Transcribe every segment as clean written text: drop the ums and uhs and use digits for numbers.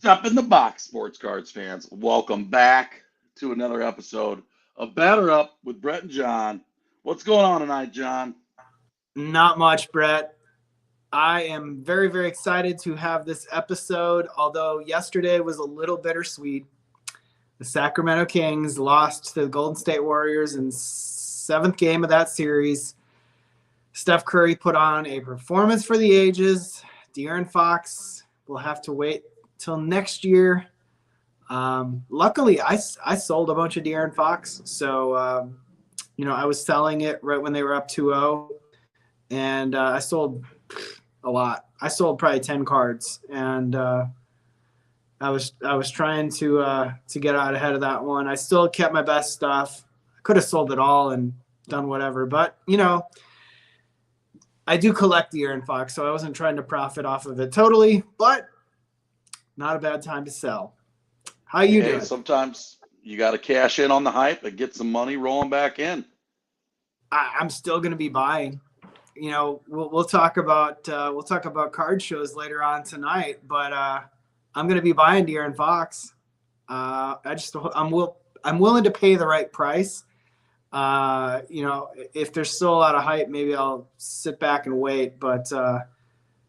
Step in the box, sports cards fans. Welcome back to another episode of Batter Up with Brett and John. What's going on tonight, John? Not much, Brett. I am very, very excited to have this episode, although yesterday was a little bittersweet. The Sacramento Kings lost to the Golden State Warriors in seventh game of that series. Steph Curry put on a performance for the ages. De'Aaron Fox will have to wait till next year. Luckily, I sold a bunch of De'Aaron Fox. So, I was selling it right when they were up 2-0. And I sold a lot. I sold probably 10 cards. And I was trying to get out ahead of that one. I still kept my best stuff. I could have sold it all and done whatever. But, I do collect the De'Aaron Fox, so I wasn't trying to profit off of it totally. But not a bad time to sell. How you doing? Sometimes you got to cash in on the hype and get some money rolling back in. I'm still going to be buying. We'll talk about card shows later on tonight, but I'm going to be buying De'Aaron Fox. I'm willing to pay the right price. If there's still a lot of hype, maybe I'll sit back and wait. But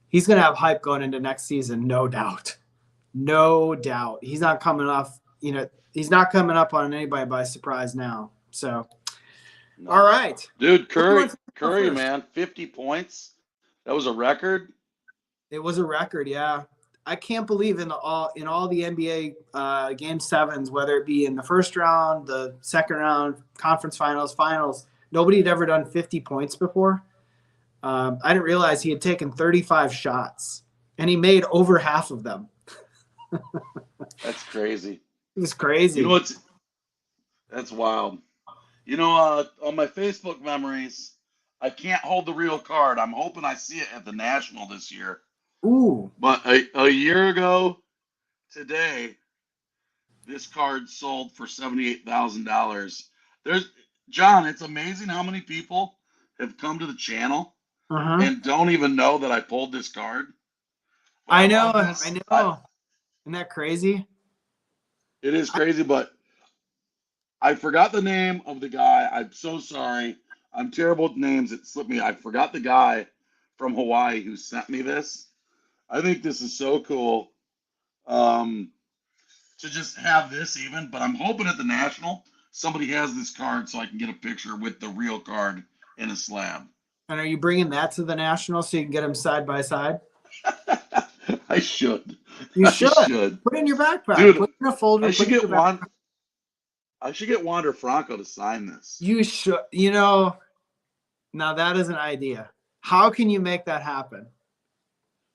he's going to have hype going into next season, no doubt. No doubt. He's not coming off. He's not coming up on anybody by surprise now. So. No. All right. Dude, Curry, man, 50 points. That was a record. It was a record, yeah. I can't believe in all the NBA Game 7s, whether it be in the first round, the second round, conference finals, nobody had ever done 50 points before. I didn't realize he had taken 35 shots, and he made over half of them. That's crazy. It was crazy. That's wild. On my Facebook memories, I can't hold the real card. I'm hoping I see it at the National this year. Ooh. But a year ago today, this card sold for $78,000. John, it's amazing how many people have come to the channel and don't even know that I pulled this card. I know. Isn't that crazy? It is crazy, but I forgot the name of the guy. I'm so sorry. I'm terrible with names. It slipped me. I forgot the guy from Hawaii who sent me this. I think this is so cool to just have this even. But I'm hoping at the National somebody has this card so I can get a picture with the real card in a slab. And are you bringing that to the National so you can get them side by side? I should. You should. Put it in your backpack. Dude, put it in a folder. I should get Wander Franco to sign this. You should. Now that is an idea. How can you make that happen?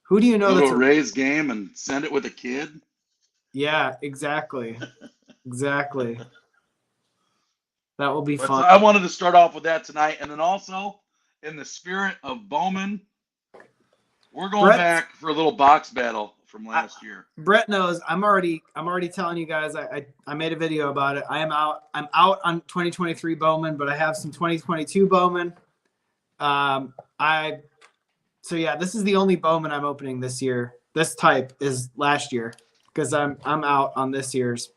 Who do you know that's a Rays game and send it with a kid? Yeah, exactly. Exactly. That will be fun. I wanted to start off with that tonight, and then also in the spirit of Bowman, we're going back for a little box battle from last year. Brett knows. I'm already telling you guys. I made a video about it. I'm out on 2023 Bowman, but I have some 2022 Bowman. This is the only Bowman I'm opening this year. This type is last year because I'm out on this year's.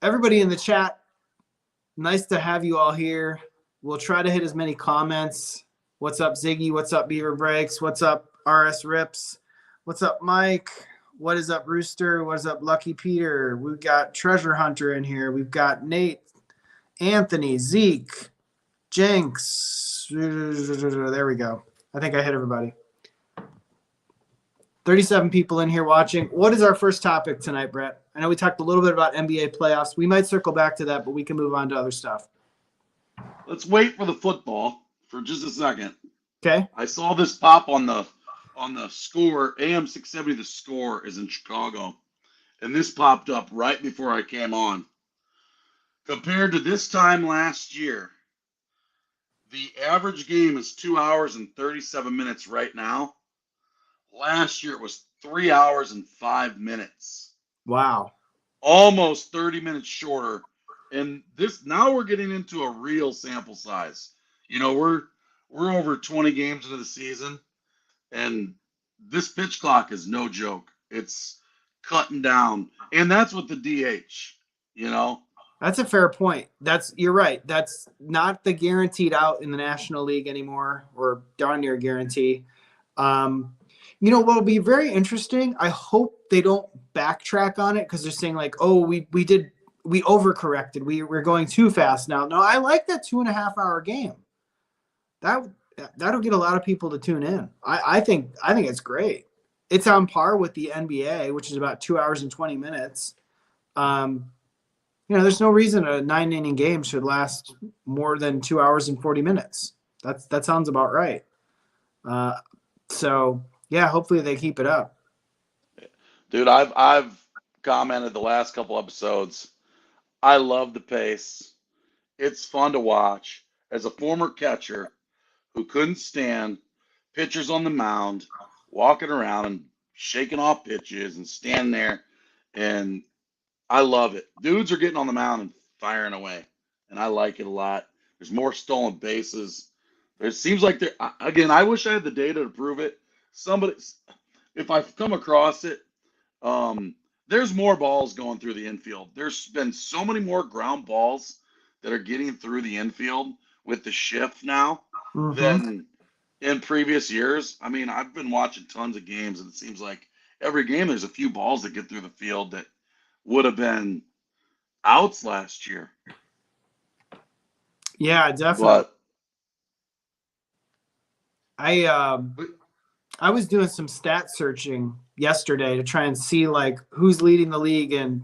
Everybody in the chat, nice to have you all here. We'll try to hit as many comments. What's up, Ziggy? What's up, Beaver Breaks? What's up, RS Rips? What's up, Mike? What is up, Rooster? What is up, Lucky Peter? We've got Treasure Hunter in here. We've got Nate, Anthony, Zeke, Jenks. There we go. I think I hit everybody. 37 people in here watching. What is our first topic tonight, Brett? I know we talked a little bit about NBA playoffs. We might circle back to that, but we can move on to other stuff. Let's wait for the football for just a second. Okay. I saw this pop on the score. AM 670, the score is in Chicago. And this popped up right before I came on. Compared to this time last year, the average game is 2 hours and 37 minutes right now. Last year it was 3 hours and 5 minutes. Wow. Almost 30 minutes shorter. And now we're getting into a real sample size. We're over 20 games into the season, and this pitch clock is no joke. It's cutting down, and that's with the DH. You know, That's a fair point. You're right. That's not the guaranteed out in the National League anymore, or darn near guarantee. What'll be very interesting. I hope they don't backtrack on it because they're saying like, oh, we overcorrected. We're going too fast now. No, I like that 2.5 hour game. That that'll get a lot of people to tune in. I think it's great. It's on par with the NBA, which is about 2 hours and 20 minutes. Um, there's no reason a 9 inning game should last more than 2 hours and 40 minutes. That sounds about right. So yeah, hopefully they keep it up. dude, I've commented the last couple episodes. I love the pace. It's fun to watch. As a former catcher who couldn't stand pitchers on the mound walking around and shaking off pitches and standing there, and I love it. Dudes are getting on the mound and firing away, and I like it a lot. There's more stolen bases. It seems like there again. I wish I had the data to prove it. Somebody, if I've come across it, um, there's more balls going through the infield. There's been so many more ground balls that are getting through the infield with the shift now Mm-hmm. than in previous years. I mean, I've been watching tons of games, and it seems like every game there's a few balls that get through the field that would have been outs last year. Yeah, definitely. But I I was doing some stat searching yesterday to try and see like who's leading the league in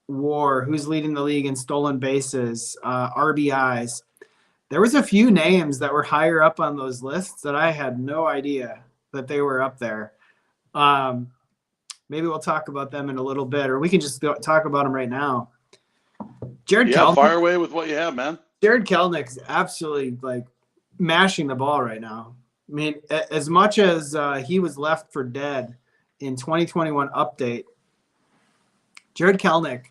WAR, who's leading the league in stolen bases, RBIs. There was a few names that were higher up on those lists that I had no idea that they were up there. Um, Maybe we'll talk about them in a little bit, or we can just talk about them right now. Jared yeah, Kelnick. fire away with what you have, man. Jared Kelnick is absolutely like mashing the ball right now. I mean, as much as he was left for dead in 2021 update, Jared Kelnick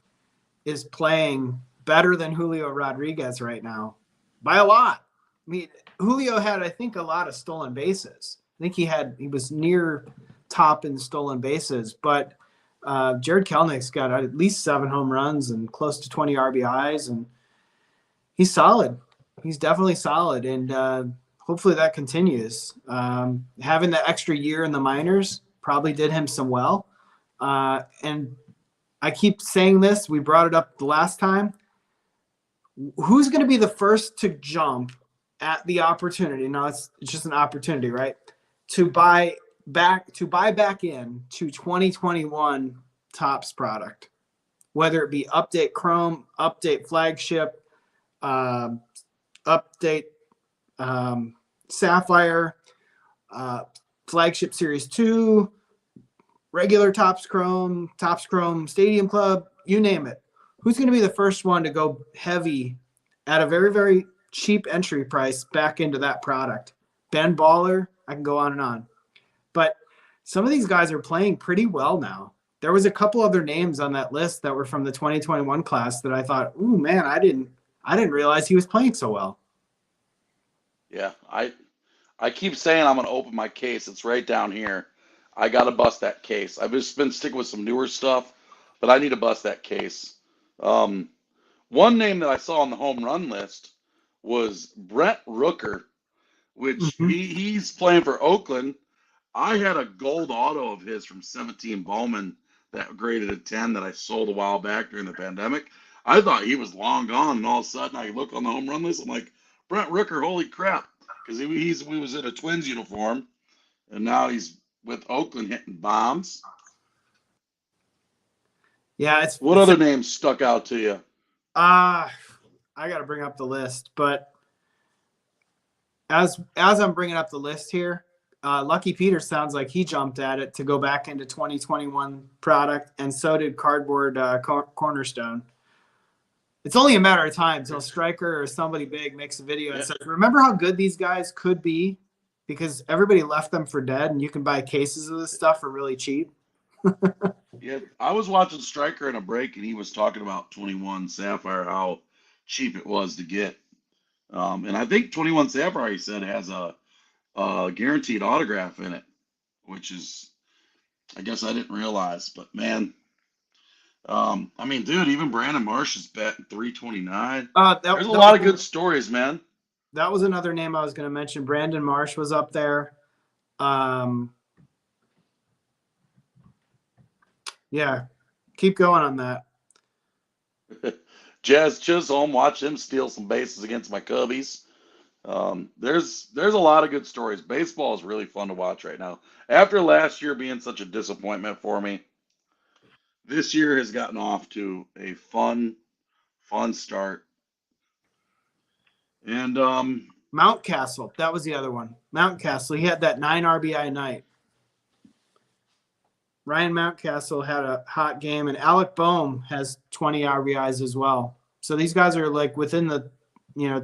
is playing better than Julio Rodriguez right now by a lot. I mean, Julio had, I think, a lot of stolen bases. I think he was near top in stolen bases, but Jared Kelnick's got at least 7 home runs and close to 20 RBIs, and he's solid. He's definitely solid, and hopefully that continues. Having the extra year in the minors probably did him some well. And I keep saying this. We brought it up the last time. Who's going to be the first to jump at the opportunity? Now it's just an opportunity, right? To buy back in to 2021 Topps product, whether it be Update Chrome, Update Flagship, Update Sapphire, Flagship Series 2, regular Topps Chrome Stadium Club, you name it. Who's going to be the first one to go heavy at a very, very cheap entry price back into that product? Ben Baller, I can go on and on. But some of these guys are playing pretty well now. There was a couple other names on that list that were from the 2021 class that I thought, ooh, man, I didn't realize he was playing so well. Yeah, I keep saying I'm gonna open my case. It's right down here. I gotta bust that case. I've just been sticking with some newer stuff, but I need to bust that case. Um, One name that I saw on the home run list was Brett Rooker, which Mm-hmm. he's playing for Oakland. I had a gold auto of his from 17 Bowman that graded a 10 that I sold a while back during the pandemic. I thought he was long gone, and all of a sudden I look on the home run list. I'm like, Brett Rooker, holy crap! Because he was in a Twins uniform, and now he's with Oakland hitting bombs. Yeah, What other names stuck out to you? I got to bring up the list, but as I'm bringing up the list here, Lucky Peter sounds like he jumped at it to go back into 2021 product, and so did Cardboard Cornerstone. It's only a matter of time until Stryker or somebody big makes a video and says, "Remember how good these guys could be?" Because everybody left them for dead, and you can buy cases of this stuff for really cheap. Yeah, I was watching Stryker in a break, and he was talking about 21 Sapphire, how cheap it was to get. And I think 21 Sapphire, he said, has a guaranteed autograph in it, which is I guess I didn't realize, but man, I mean, dude, even Brandon Marsh is batting 329. That There's a that lot of was good stories, man. that was another name I was going to mention. Brandon Marsh was up there. Um, yeah, keep going on that. Jazz Chisholm, watch him steal some bases against my Cubbies. There's a lot of good stories. Baseball is really fun to watch right now. After last year being such a disappointment for me, this year has gotten off to a fun start. And Mountcastle, that was the other one. Mountcastle, he had that 9 RBI night. Ryan Mountcastle had a hot game, and Alec Boehm has 20 RBIs as well. So these guys are like within the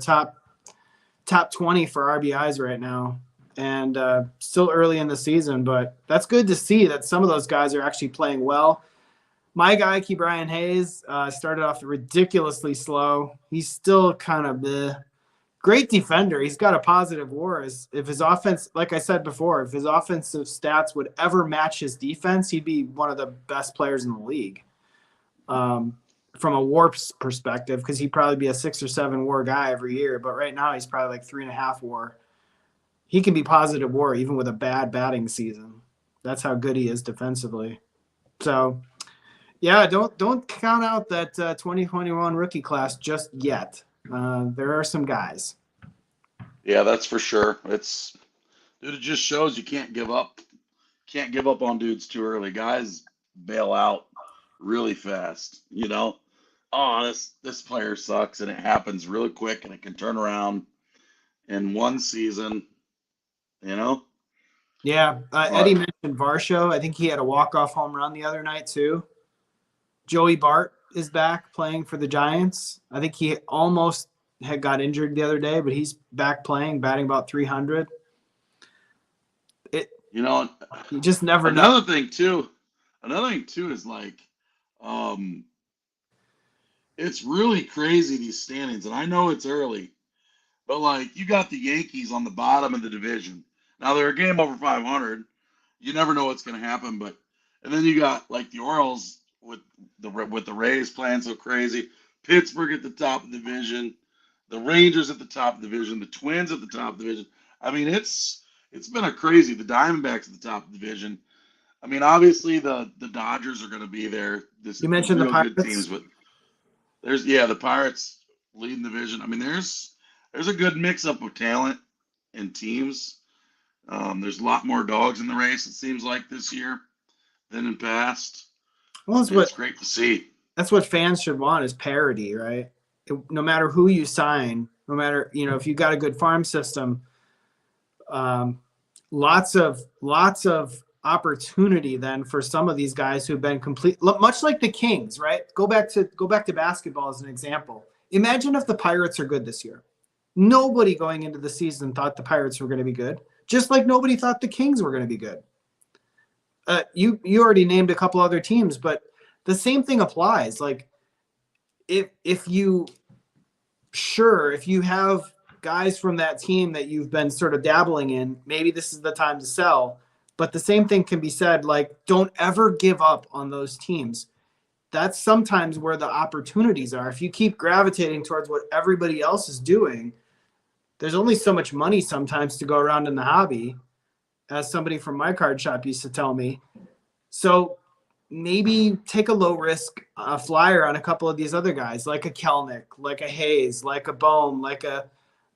top 20 for RBIs right now, and still early in the season. But that's good to see that some of those guys are actually playing well. My guy, Brian Hayes, started off ridiculously slow. He's still kind of bleh. Great defender. He's got a positive WAR. If his offense, like I said before, if his offensive stats would ever match his defense, he'd be one of the best players in the league. From a WAR perspective, because he'd probably be a 6 or 7 WAR guy every year. But right now he's probably like 3.5 WAR. He can be positive WAR even with a bad batting season. That's how good he is defensively. So yeah, don't count out that 2021 rookie class just yet. There are some guys. yeah, that's for sure. It's dude, it just shows you can't give up. Can't give up on dudes too early. Guys bail out really fast. Oh, this player sucks, and it happens really quick, and it can turn around in one season. You know, Yeah, Eddie but mentioned Varsho. I think he had a walk-off home run the other night too. Joey Bart is back playing for the Giants. I think he almost had got injured the other day, but he's back playing, batting about 300. It you know, You just never know. another thing too. Another thing too is like, um, it's really crazy these standings, and I know it's early, but like you got the Yankees on the bottom of the division. Now they're a game over 500. You never know what's going to happen, but and then you got like the Orioles with the Rays playing so crazy. Pittsburgh at the top of the division, the Rangers at the top of the division, the Twins at the top of the division. I mean, it's been a crazy. The Diamondbacks at the top of the division. I mean, obviously the Dodgers are going to be there. This You mentioned the real good teams, Pirates. but there's the Pirates leading the division. I mean, there's a good mix up of talent and teams. There's a lot more dogs in the race. It seems like this year than in past. Well, And it's great to see. that's what fans should want is parity, right? No matter who you sign, no matter if you got a good farm system, um, lots of opportunity then for some of these guys who've been complete, much like the Kings, right? Go back to basketball as an example. Imagine if the Pirates are good this year. Nobody going into the season thought the Pirates were going to be good, just like nobody thought the Kings were going to be good. You already named a couple other teams, but the same thing applies. Like if you have guys from that team that you've been sort of dabbling in, maybe this is the time to sell. But the same thing can be said, like, don't ever give up on those teams. That's sometimes where the opportunities are. If you keep gravitating towards what everybody else is doing, there's only so much money sometimes to go around in the hobby, as somebody from my card shop used to tell me. So maybe take a low risk flyer on a couple of these other guys, like a Kelnick, like a Hayes, like a Bohm, like a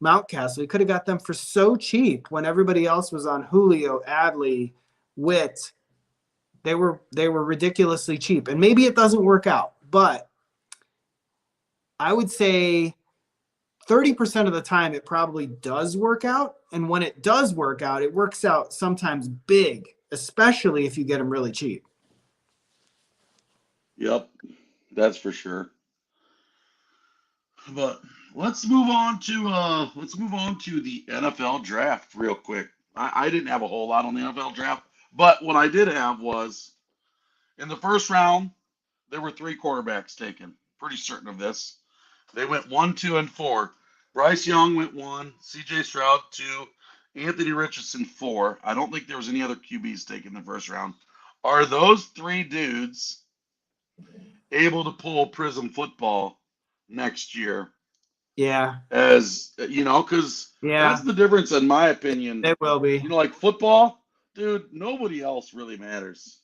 Mountcastle. You could have got them for so cheap when everybody else was on Julio, Adley, Witt. They were ridiculously cheap. And maybe it doesn't work out, but I would say 30% of the time it probably does work out. And when it does work out, it works out sometimes big, especially if you get them really cheap. Yep, that's for sure. But let's move on to the NFL draft real quick. I didn't have a whole lot on the NFL draft, but what I did have was in the first round there were three quarterbacks taken. Pretty certain of this. They went 1, 2, and 4. Bryce Young went 1, C.J. Stroud 2, Anthony Richardson 4. I don't think there was any other QBs taken in the first round. Are those three dudes able to pull Prism football next year? Yeah. As you know, because that's Yeah. the difference, in my opinion. It will be. Like football, dude, nobody else really matters.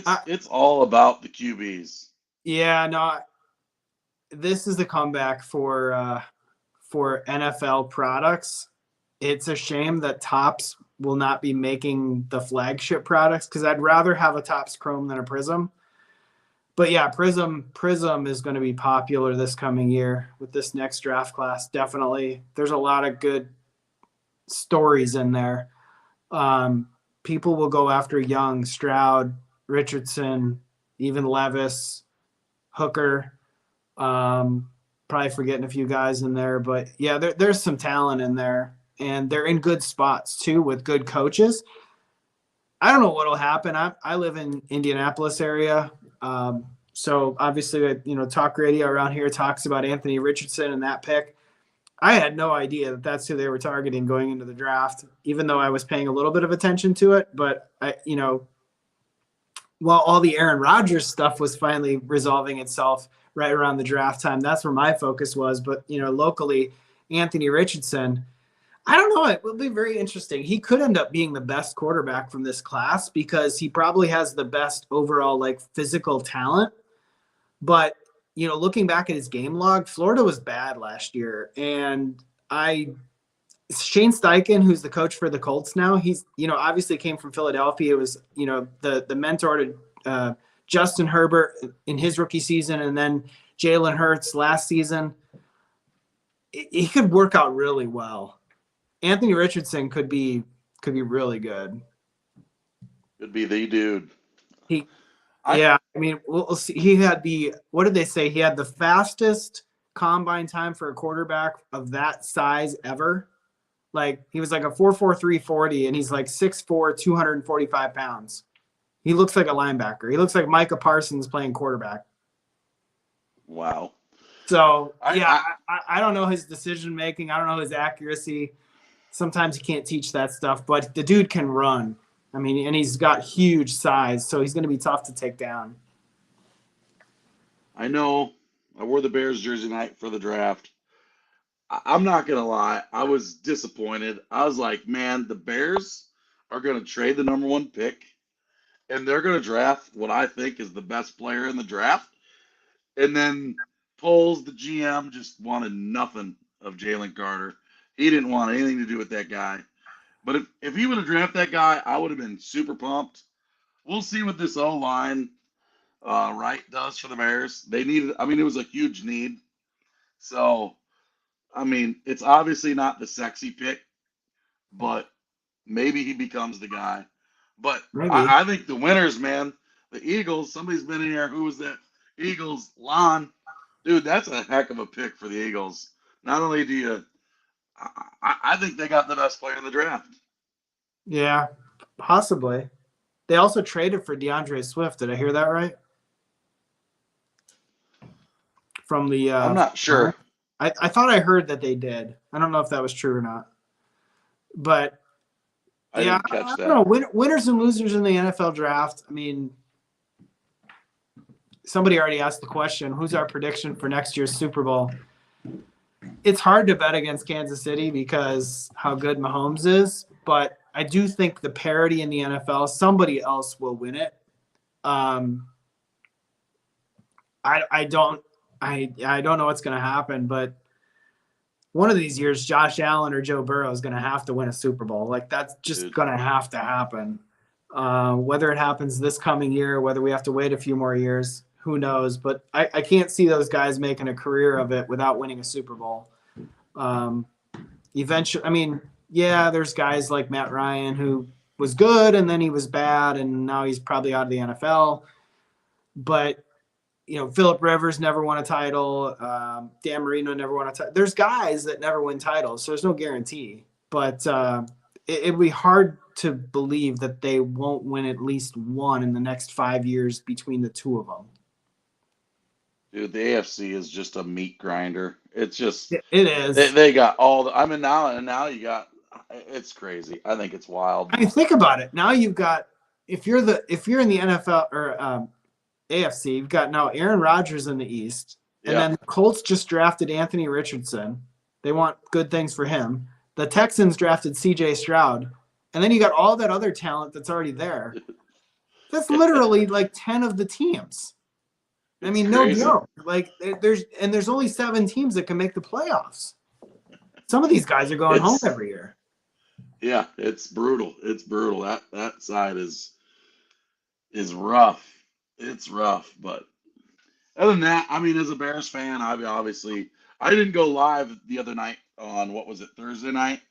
I, It's all about the QBs. yeah. No. This is the comeback for NFL products. It's a shame that Topps will not be making the flagship products because I'd rather have a Topps Chrome than a Prism. But yeah, Prism is going to be popular this coming year with this next draft class. Definitely, there's a lot of good stories in there. People will go after Young, Stroud, Richardson, even Levis, Hooker. Probably forgetting a few guys in there, but yeah, there's some talent in there, and they're in good spots too with good coaches. I don't know what'll happen. I live in Indianapolis area, so obviously, talk radio around here talks about Anthony Richardson and that pick. I had no idea that that's who they were targeting going into the draft, even though I was paying a little bit of attention to it. But while all the Aaron Rodgers stuff was finally resolving itself right around the draft time, that's where my focus was. But locally, Anthony Richardson, I don't know. It will be very interesting. He could end up being the best quarterback from this class because he probably has the best overall physical talent. But looking back at his game log, Florida was bad last year, and Shane Steichen, who's the coach for the Colts now, he's obviously came from Philadelphia. It was the mentor to Justin Herbert in his rookie season, and then Jalen Hurts last season. He could work out really well. Anthony Richardson could be really good. Could be the dude. Yeah, I mean, we'll see. He had what did they say? He had the fastest combine time for a quarterback of that size ever. He was like a 4.43 40, and he's like 6'4", 245 pounds. He looks like a linebacker. He looks like Micah Parsons playing quarterback. Wow. So I don't know his decision making. I don't know his accuracy. Sometimes you can't teach that stuff, but the dude can run. I mean, and he's got huge size, so he's going to be tough to take down. I know. I wore the Bears jersey night for the draft. I'm not going to lie. I was disappointed. I was like, man, the Bears are going to trade the number one pick, and they're going to draft what I think is the best player in the draft. And then Poles, the GM, just wanted nothing of Jalen Carter. He didn't want anything to do with that guy. But if he would have drafted that guy, I would have been super pumped. We'll see what this O line right does for the Bears. They needed. I mean, it was a huge need. So, I mean, it's obviously not the sexy pick, but maybe he becomes the guy. But I think the winners, man, the Eagles. Somebody's been in here. Who was that? Eagles, Lon. Dude, that's a heck of a pick for the Eagles. Not only do you, I think they got the best player in the draft. Yeah, possibly. They also traded for DeAndre Swift. Did I hear that right? From the I'm not sure. I thought I heard that they did. I don't know if that was true or not. But I didn't catch that. I don't know. Winners and losers in the NFL draft. I mean, somebody already asked the question, who's our prediction for next year's Super Bowl? It's hard to bet against Kansas City because how good Mahomes is, but I do think the parity in the NFL, somebody else will win it. I don't know what's going to happen, but one of these years, Josh Allen or Joe Burrow is going to have to win a Super Bowl. That's just going to have to happen. Whether it happens this coming year, whether we have to wait a few more years, who knows? But I can't see those guys making a career of it without winning a Super Bowl. Eventually, I mean, yeah, there's guys like Matt Ryan who was good and then he was bad and now he's probably out of the NFL. But, Phillip Rivers never won a title. Dan Marino never won a title. There's guys that never win titles, so there's no guarantee. But it'd be hard to believe that they won't win at least one in the next 5 years between the two of them. Dude, the AFC is just a meat grinder. It's just it is. They got all the. I mean, now you got. It's crazy. I think it's wild. I mean, think about it. Now you've got if you're in the NFL or AFC, you've got now Aaron Rodgers in the East, and Yeah. then the Colts just drafted Anthony Richardson. They want good things for him. The Texans drafted C.J. Stroud, and then you got all that other talent that's already there. That's literally like 10 of the teams. I It's mean, no crazy. joke. Like there's only 7 teams that can make the playoffs. Some of these guys are going home It's every year. yeah, it's brutal. It's brutal. That side is rough. It's rough, but other than that, I mean, as a Bears fan, I didn't go live the other night on what was it, Thursday night.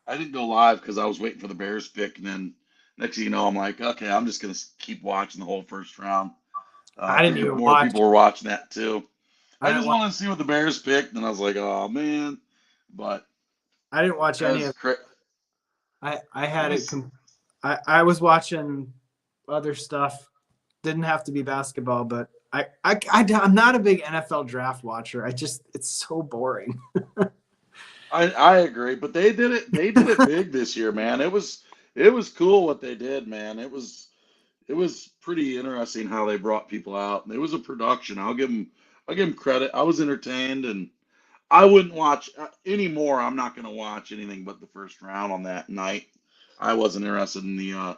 I didn't go live because I was waiting for the Bears pick, and then next thing you know, I'm like, okay, I'm just gonna keep watching the whole first round. I I didn't figured even more watch. people were watching that too. I I didn't just watch. wanted to see what the Bears picked, and I was like, oh man. But I didn't watch any as of. cra- I it had it. was, I was watching other stuff. Didn't have to be basketball, but I'm not a big NFL draft watcher. It's so boring. I agree, but they did it big this year, man. It was cool what they did, man. It was pretty interesting how they brought people out. It was a production. I'll give them credit. I was entertained, and I wouldn't watch anymore. I'm not going to watch anything but the first round on that night. I wasn't interested in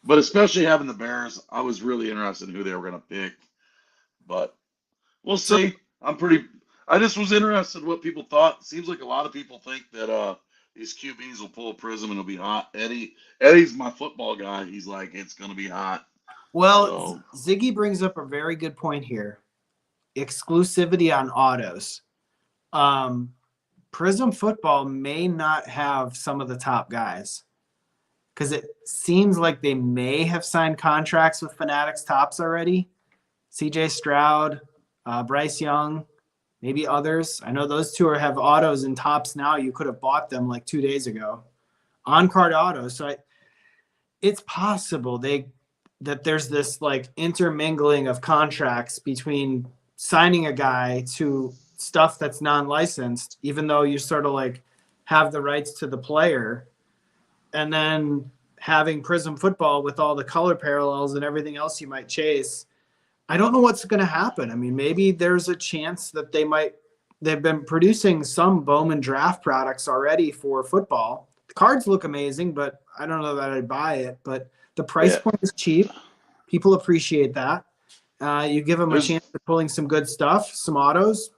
but especially having the Bears, I was really interested in who they were going to pick. But we'll So see. I just was interested in what people thought. Seems like a lot of people think that these QBs will pull a prism and it'll be hot. Eddie's my football guy. He's like, it's going to be hot. well, So Ziggy brings up a very good point here. Exclusivity on autos. Um, Prism Football may not have some of the top guys because it seems like they may have signed contracts with Fanatics tops already. CJ Stroud, Bryce Young, maybe others. I know those two have autos and tops now. You could have bought them like 2 days ago on card autos. So it's possible that there's this like intermingling of contracts between signing a guy to stuff that's non-licensed, even though you sort of like have the rights to the player, and then having Prism Football with all the color parallels and everything else you might chase. I don't know what's going to happen. I mean, maybe there's a chance that they've been producing some Bowman draft products already for football. The cards look amazing, but I don't know that I'd buy it. But the price yeah, point is cheap. People appreciate that. You give them a there's chance of pulling some good stuff, some autos.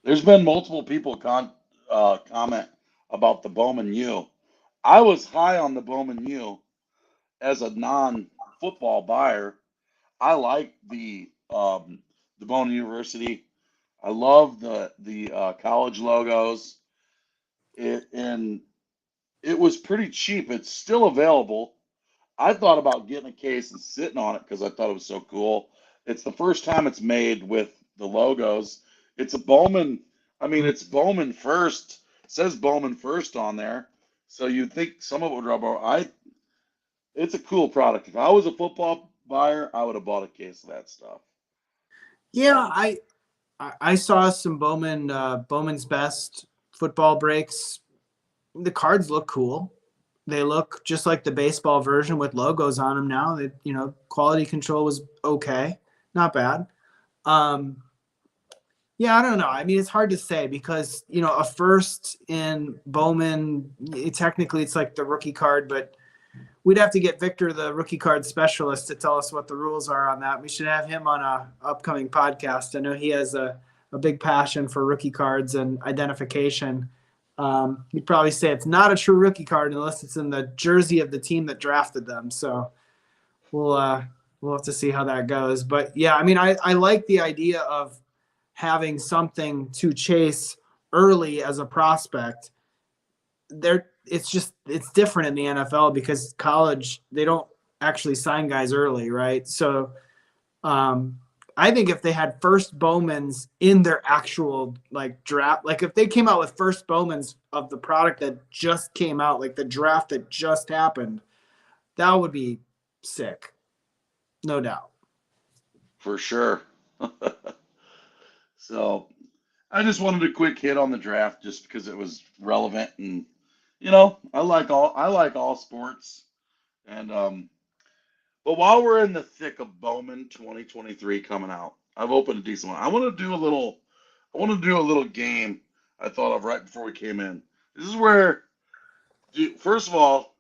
there's been multiple people comment about the Bowman U. I was high on the Bowman U as a non-football buyer. I like the Bowman University. I love the college logos. And it was pretty cheap. It's still available. I thought about getting a case and sitting on it because I thought it was so cool. It's the first time it's made with the logos. It's a Bowman. I mean, it's Bowman first. It says Bowman first on there. So you'd think some of it would rub off. It's a cool product. If I was a football buyer, I would have bought a case of that stuff. Yeah, So I saw some Bowman's best football breaks. The cards look cool. They look just like the baseball version with logos on them now. That quality control was okay, not bad. Um, yeah, I don't know. I mean, it's hard to say because a first in Bowman, technically it's like the rookie card, but we'd have to get Victor, the rookie card specialist, to tell us what the rules are on that. We should have him on a upcoming podcast. I know he has a big passion for rookie cards and identification. He'd probably say it's not a true rookie card unless it's in the jersey of the team that drafted them. So we'll have to see how that goes. But yeah, I mean, I like the idea of having something to chase early as a prospect. It's different in the NFL because college they don't actually sign guys early, right? So um, I think if they had first Bowmans in their actual like draft, like if they came out with first Bowmans of the product that just came out, like the draft that just happened, that would be sick, no doubt. for sure. So I just wanted a quick hit on the draft just because it was relevant and I like all sports And but while we're in the thick of Bowman 2023 coming out, I've opened a decent one. I want to do a little game I thought of right before we came in. This is where, first of all,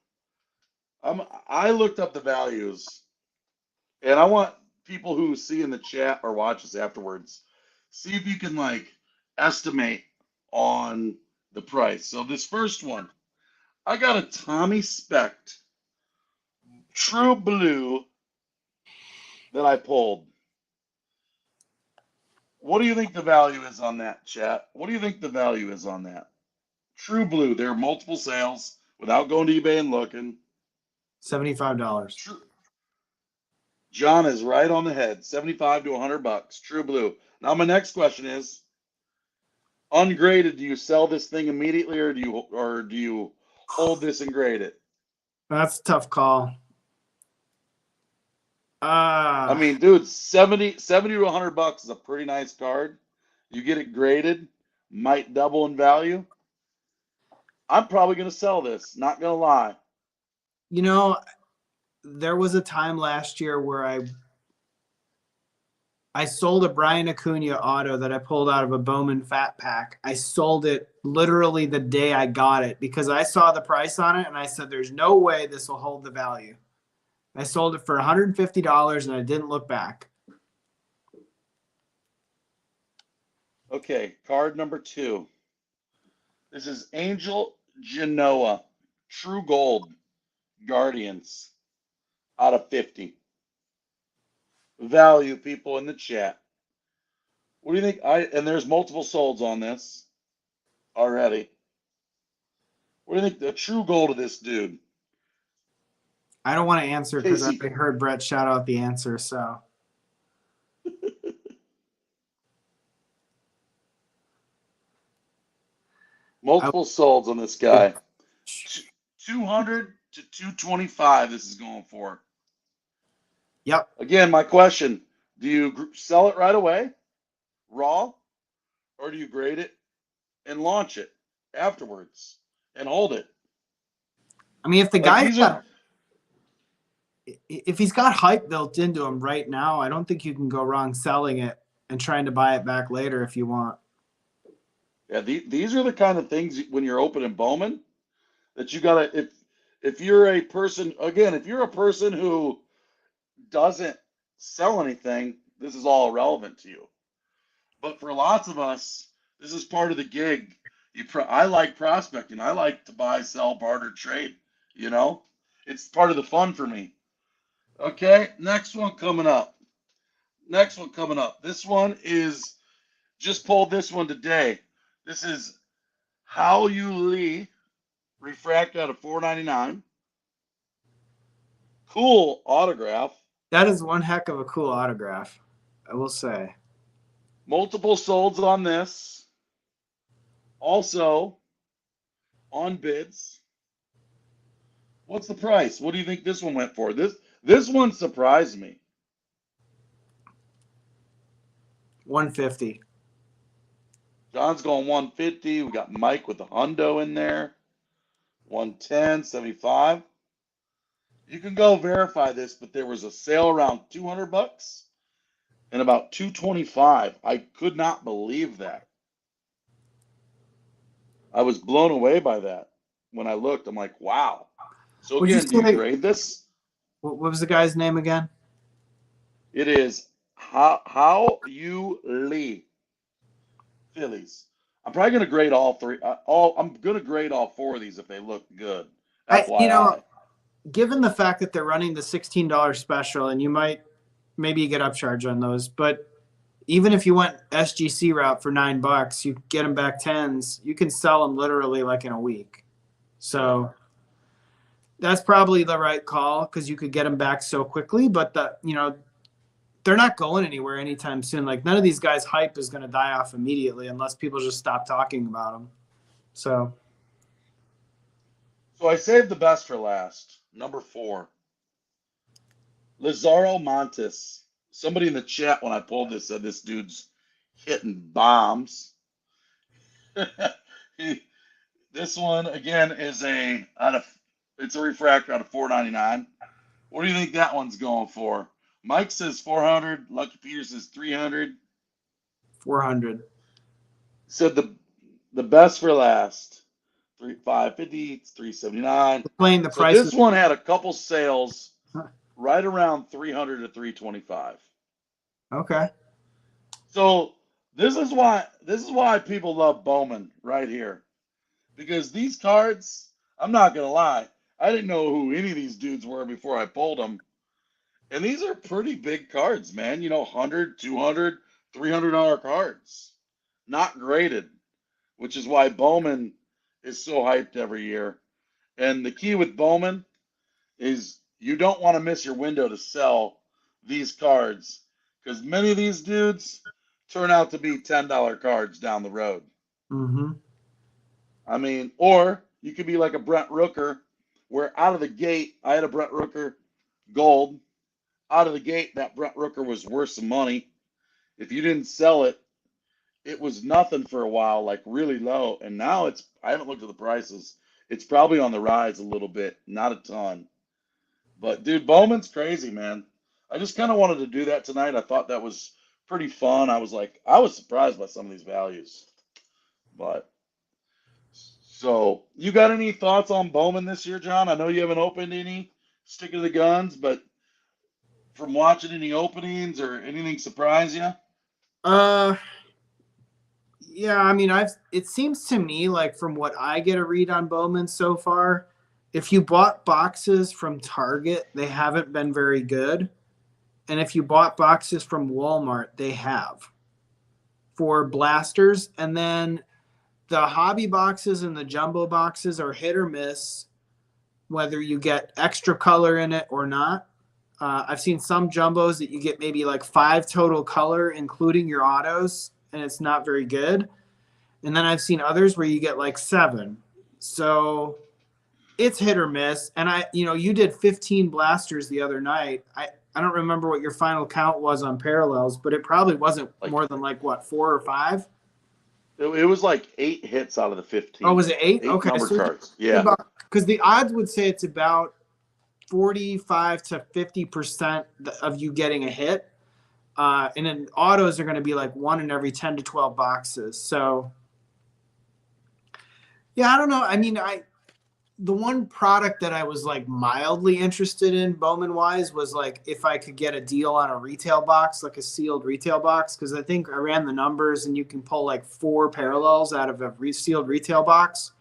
I looked up the values, and I want people who see in the chat or watch us afterwards, see if you can like estimate on the price. So this first one, I got a Tommy Specht True Blue that I pulled. What do you think the value is on that, chat? What do you think the value is on that? True Blue. There are multiple sales without going to eBay and looking. $75. True. John is right on the head. 75 to $100. True Blue. Now my next question is, ungraded, do you sell this thing immediately or do you hold this and grade it? That's a tough call. I mean, dude, 70 to $100 is a pretty nice card. You get it graded, might double in value. I'm probably going to sell this, not going to lie. You know, there was a time last year where I sold a Brian Acuna auto that I pulled out of a Bowman Fat Pack. I sold it literally the day I got it because I saw the price on it and I said, there's no way this will hold the value. I sold it for $150 and I didn't look back. Okay, card number 2. This is Angel Genoa, True Gold, Guardians, out of 50. Value, people in the chat. What do you think? And there's multiple solds on this already. What do you think the true gold of this dude? I don't want to answer because I Casey. heard Brett shout out the answer. So Multiple solds on this guy. 200 to 225 this is going for. Yep. Again, my question, do you sell it right away, raw, or do you grade it and launch it afterwards and hold it? I mean, if the Like guy if he's got hype built into him right now, I don't think you can go wrong selling it and trying to buy it back later if you want. Yeah, these are the kind of things when you're opening Bowman that you gotta, if you're a person, again, if you're a person who doesn't sell anything, this is all irrelevant to you. But for lots of us, this is part of the gig. I like prospecting. I like to buy, sell, barter, trade. You know, it's part of the fun for me. Okay, next one coming up. Next one coming up. This one is just pulled this one today. This is How You Lee refract out of 499. Cool autograph. That is one heck of a cool autograph, I will say. Multiple solds on this. Also on bids. What's the price? What do you think this one went for? This one surprised me. 150. John's going 150. We got Mike with the hundo in there. 110, 75. You can go verify this, but there was a sale around $200 and about 225. I could not believe that. I was blown away by that. When I looked, I'm like, wow. So again, do you grade this? What was the guy's name again? It is How You Lee. Phillies. I'm probably going to grade all three. I'm going to grade all 4 of these if they look good. FYI. Given the fact that they're running the $16 special, and you might maybe get upcharge on those, but even if you went SGC route for $9, you get them back 10s. You can sell them literally like in a week. So that's probably the right call because you could get them back so quickly. But they're not going anywhere anytime soon. Like none of these guys' hype is going to die off immediately unless people just stop talking about them. So I saved the best for last. Number 4. Lazaro Montes. Somebody in the chat when I pulled this said this dude's hitting bombs. This one again is a out of It's a refractor out of 499. What do you think that one's going for? Mike says 400. Lucky Peter says 300. 400. Said the best for last. 550. It's 379. Playing the So prices. this one had a couple sales right around 300 to 325. Okay. So this is why people love Bowman right here, because these cards, I'm not gonna lie, I didn't know who any of these dudes were before I pulled them, and these are pretty big cards, man. 100, 200, $300 cards, not graded, which is why Bowman is so hyped every year. And the key with Bowman is you don't want to miss your window to sell these cards, because many of these dudes turn out to be $10 cards down the road. Mm-hmm. I mean, or you could be like a Brent Rooker, where out of the gate, I had a Brent Rooker gold. Out of the gate, that Brent Rooker was worth some money. If you didn't sell it, it was nothing for a while, like really low. And now I haven't looked at the prices. It's probably on the rise a little bit, not a ton. But dude, Bowman's crazy, man. I just kind of wanted to do that tonight. I thought that was pretty fun. I was surprised by some of these values. But so, you got any thoughts on Bowman this year, John? I know you haven't opened any, stick to the guns, but from watching any openings or anything surprise you? Uh, yeah, I mean, it seems to me like from what I get a read on Bowman so far, if you bought boxes from Target, they haven't been very good. And if you bought boxes from Walmart, they have for blasters. And then the hobby boxes and the jumbo boxes are hit or miss, whether you get extra color in it or not. I've seen some jumbos that you get maybe like 5 total color, including your autos, and it's not very good. And then I've seen others where you get like 7. So it's hit or miss. And you did 15 blasters the other night. I don't remember what your final count was on parallels, but it probably wasn't Like, more than like what, 4 or 5? it was like 8 hits out of the Oh, 15. was it 8? Eight Okay, numbered so cards. Yeah. because the odds would say it's about 45 to 50% of you getting a hit. And then autos are going to be like 1 in every 10 to 12 boxes. So, yeah, I don't know. I mean, the one product that I was like mildly interested in Bowman wise was like if I could get a deal on a retail box, like a sealed retail box, because I think I ran the numbers and you can pull like 4 parallels out of a sealed retail box.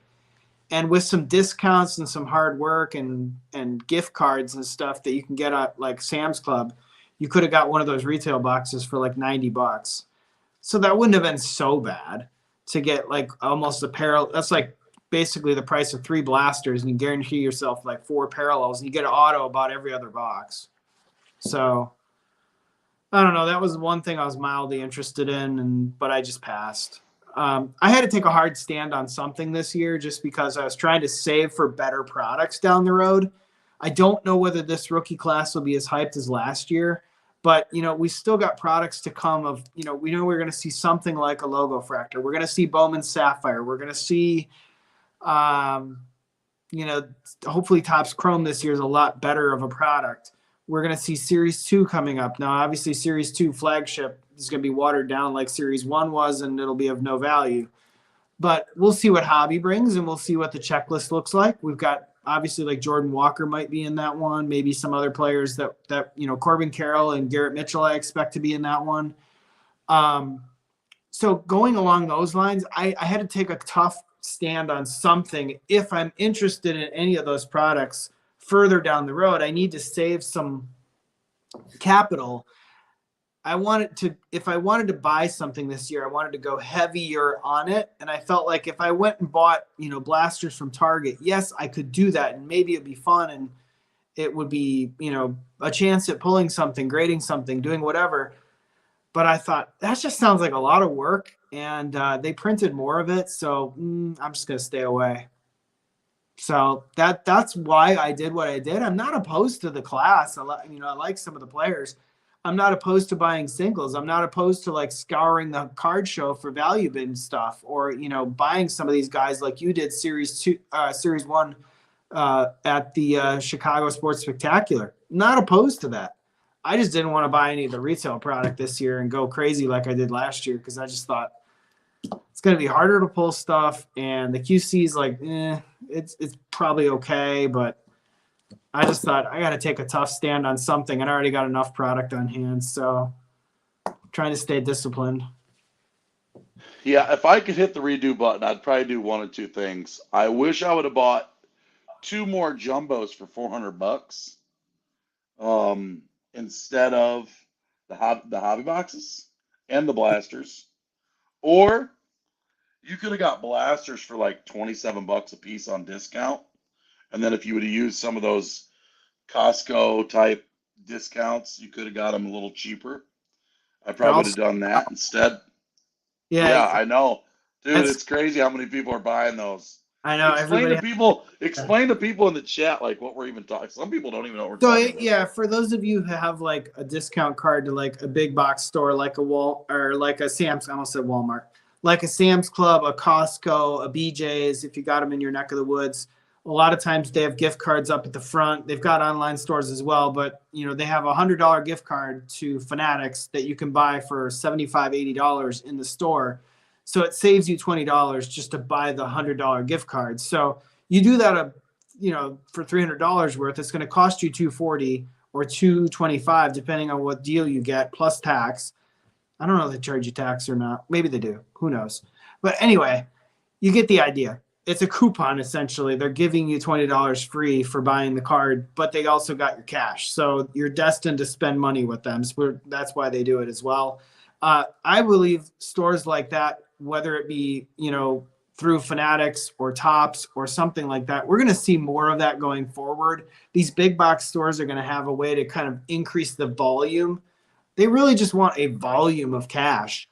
And with some discounts and some hard work and gift cards and stuff that you can get at like Sam's Club, you could have got one of those retail boxes for like $90. So that wouldn't have been so bad to get like almost a parallel. That's like basically the price of 3 blasters, and you guarantee yourself like 4 parallels, and you get an auto about every other box. So I don't know. That was one thing I was mildly interested in, but I just passed. I had to take a hard stand on something this year just because I was trying to save for better products down the road. I don't know whether this rookie class will be as hyped as last year, but we still got products to come of, we know we're going to see something like a logo fractor. We're going to see Bowman Sapphire. We're going to see, hopefully Topps Chrome this year is a lot better of a product. We're going to see Series 2 coming up. Now, obviously, Series 2 flagship is going to be watered down like Series 1 was, and it'll be of no value. But we'll see what hobby brings, and we'll see what the checklist looks like. We've got, obviously, like Jordan Walker might be in that one. Maybe some other players that Corbin Carroll and Garrett Mitchell I expect to be in that one. So going along those lines, I had to take a tough stand on something. If I'm interested in any of those products further down the road, I need to save some capital. If I wanted to buy something this year, I wanted to go heavier on it. And I felt like if I went and bought, blasters from Target, yes, I could do that. And maybe it'd be fun and it would be, a chance at pulling something, grading something, doing whatever. But I thought that just sounds like a lot of work, and they printed more of it, so I'm just gonna stay away. So that's why I did what I did. I'm not opposed to the class. I like some of the players. I'm not opposed to buying singles. I'm not opposed to like scouring the card show for value bin stuff, or buying some of these guys like you did Series 2, Series 1 at the Chicago Sports Spectacular. Not opposed to that. I just didn't want to buy any of the retail product this year and go crazy like I did last year because I just thought it's going to be harder to pull stuff, and the QC is like, it's probably okay, but I just thought I got to take a tough stand on something, and I already got enough product on hand, so I'm trying to stay disciplined. Yeah, if I could hit the redo button, I'd probably do one of two things. I wish I would have bought two more jumbos for $400, instead of the hobby boxes and the blasters. Or you could have got blasters for like $27 a piece on discount. And then if you would have used some of those Costco type discounts, you could have got them a little cheaper. I They're probably would have also, done that instead. yeah, Yeah, I know. Dude, that's, it's crazy how many people are buying those. I know everybody. Explain to people in the chat like what we're even talking. Some people don't even know what we're So talking about. yeah, for those of you who have like a discount card to like a big box store, like a Wal or like a Sam's, I almost said Walmart, like a Sam's Club, a Costco, a BJ's, if you got them in your neck of the woods, a lot of times they have gift cards up at the front. They've got online stores as well, but you know they have $100 gift card to Fanatics that you can buy for $75, $80 in the store. So it saves you $20 just to buy the $100 gift card. So you do that for $300 worth, it's going to cost you $240 or $225 depending on what deal you get plus tax. I don't know if they charge you tax or not. Maybe they do. Who knows? But anyway, you get the idea. It's a coupon essentially. They're giving you $20 free for buying the card, but they also got your cash. So you're destined to spend money with them. So that's why they do it as well. I believe stores like that, whether it be, through Fanatics or Tops or something like that, we're going to see more of that going forward. These big box stores are going to have a way to kind of increase the volume. They really just want a volume of cash.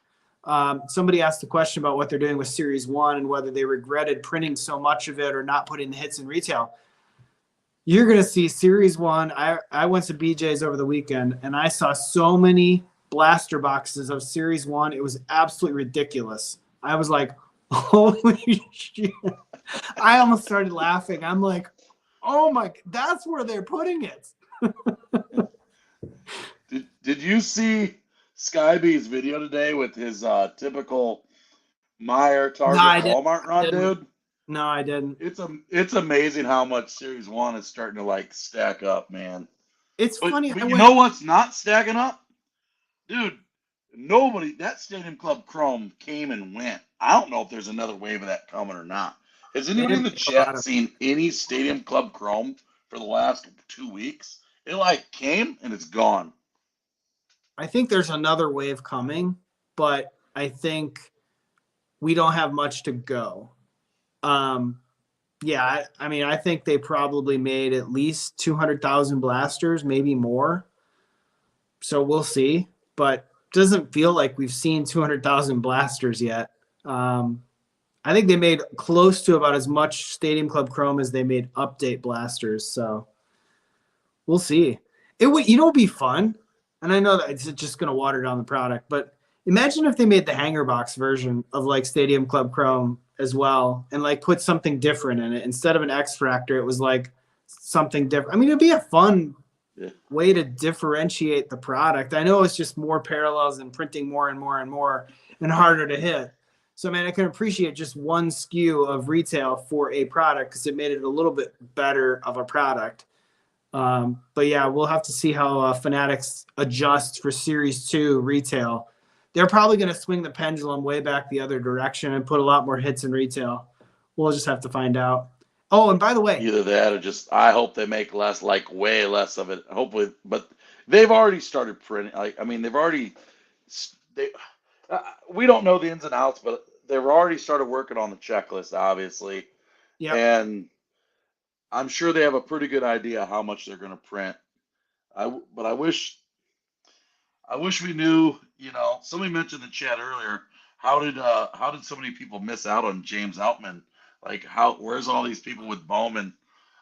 Somebody asked the question about what they're doing with Series 1 and whether they regretted printing so much of it or not putting the hits in retail. You're going to see Series 1. I went to BJ's over the weekend, and I saw so many blaster boxes of Series 1. It was absolutely ridiculous. I was like, holy shit. I almost started laughing. I'm like, oh my, that's where they're putting it. Did you see Skybee's video today with his typical Meyer, No, Target, I didn't. Walmart run, dude? No, I didn't. It's amazing how much Series 1 is starting to like stack up, man. It's But funny. but you know what's not stacking up? Dude, nobody, that Stadium Club Chrome came and went. I don't know if there's another wave of that coming or not. Has They anybody in didn't the make a lot chat of. seen any Stadium Club Chrome for the last 2 weeks? It like came and it's gone. I think there's another wave coming, but I think we don't have much to go. Yeah, I mean, I think they probably made at least 200,000 blasters, maybe more. So we'll see, but doesn't feel like we've seen 200,000 blasters yet. I think they made close to about as much Stadium Club Chrome as they made update blasters. So we'll see. It would, it'd be fun. And I know that it's just going to water down the product, but imagine if they made the hanger box version of like Stadium Club Chrome as well and like put something different in it. Instead of an X Fractor, it was like something different. I mean, it'd be a fun way to differentiate the product. I know it's just more parallels and printing more and more and more and harder to hit. So, man, I can appreciate just one SKU of retail for a product because it made it a little bit better of a product. But yeah, we'll have to see how Fanatics adjust for Series 2 retail. They're probably going to swing the pendulum way back the other direction and put a lot more hits in retail. We'll just have to find out. Oh, and by the way, Either that or just I hope they make less, like way less of it. Hopefully, but they've already started printing. Like I mean, they we don't know the ins and outs, but they've already started working on the checklist, obviously, yep. and I'm sure they have a pretty good idea how much they're going to print. But I wish we knew. Somebody mentioned in the chat earlier. How did so many people miss out on James Outman? Like where's all these people with Bowman?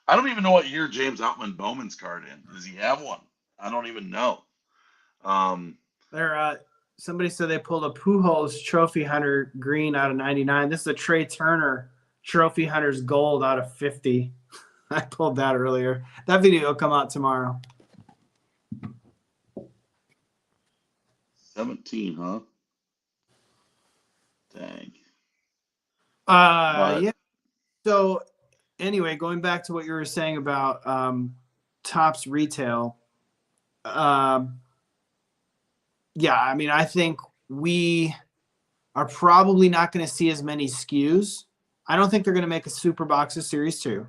I don't even know what year James Outman Bowman's card in. Does he have one? I don't even know. Somebody said they pulled a Pujols Trophy Hunter green out of 99. This is a Trey Turner Trophy Hunters gold out of 50. I pulled that earlier. That video will come out tomorrow. 17, huh? Dang. Yeah. But So anyway, going back to what you were saying about Topps retail. Yeah, I mean, I think we are probably not going to see as many SKUs. I don't think they're going to make a super box of Series 2.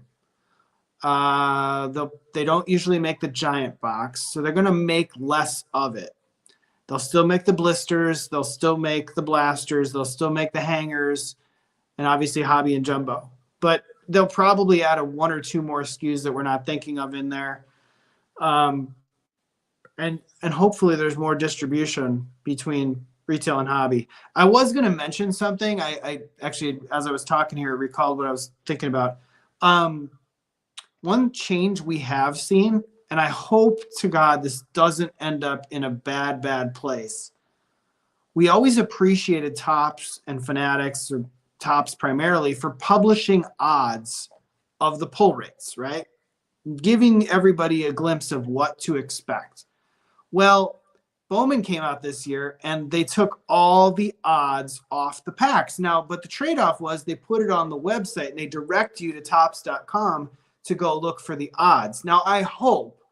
They don't usually make the giant box, so they're going to make less of it. They'll still make the blisters, they'll still make the blasters, they'll still make the hangers, and obviously hobby and jumbo. But they'll probably add one or two more SKUs that we're not thinking of in there. And hopefully there's more distribution between retail and hobby. I was going to mention something. I actually, as I was talking here, recalled what I was thinking about. One change we have seen, and I hope to God this doesn't end up in a bad place. We always appreciated Topps and Fanatics, or Topps primarily, for publishing odds of the pull rates, right? Giving everybody a glimpse of what to expect. Well, Bowman came out this year and they took all the odds off the packs. Now, but the trade-off was they put it on the website and they direct you to topps.com to go look for the odds. Now, I hope,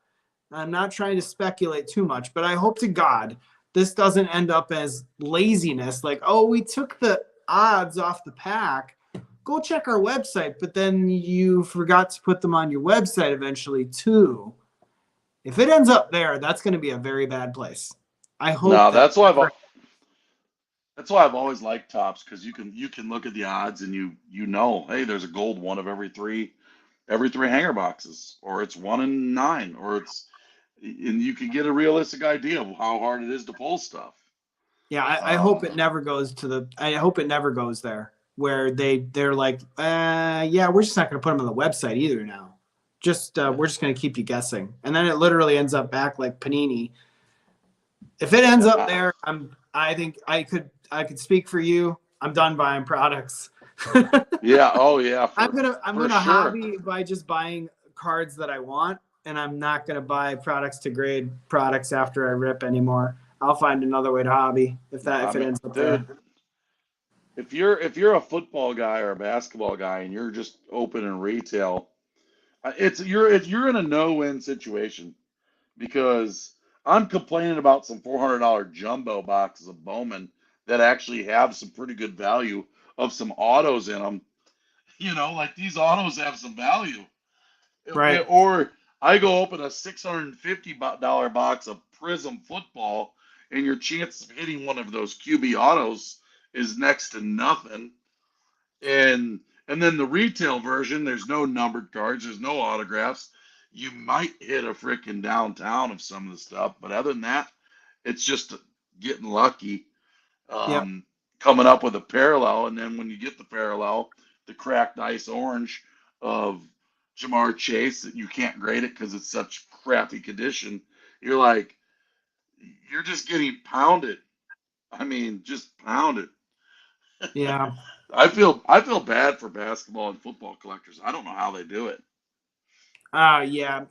I'm not trying to speculate too much, but I hope to God this doesn't end up as laziness, like, oh, we took the odds off the pack. Go check our website, but then you forgot to put them on your website eventually too. If it ends up there, that's going to be a very bad place. I hope no, that. that's why I've always liked Tops, because you can look at the odds and you know, hey, there's a gold one of every three hanger boxes, or it's 1 in 9, or and you can get a realistic idea of how hard it is to pull stuff. Yeah, I hope it never goes to the. I hope it never goes there where they're like, yeah, we're just not going to put them on the website either now. We're just going to keep you guessing, and then it literally ends up back like Panini. If it ends up there, I think I could speak for you. I'm done buying products. Yeah, oh yeah, I'm for gonna sure. hobby by just buying cards that I want, and I'm not gonna buy products to grade products after I rip anymore. I'll find another way to hobby if I it mean, ends up there. dude, if you're a football guy or a basketball guy and you're just open in retail, you're in a no-win situation, because I'm complaining about some $400 jumbo boxes of Bowman that actually have some pretty good value of some autos in them. Like these autos have some value. Right. Or I go open a $650 box of Prism football, and your chance of hitting one of those QB autos is next to nothing. And then the retail version, there's no numbered cards, there's no autographs. You might hit a freaking downtown of some of the stuff, but other than that, it's just getting lucky, Yep. coming up with a parallel. And then when you get the parallel, the cracked ice orange of Jamar Chase, that you can't grade it because it's such crappy condition, you're like, you're just getting pounded. I mean, just pounded. Yeah. I feel bad for basketball and football collectors. I don't know how they do it. Yeah.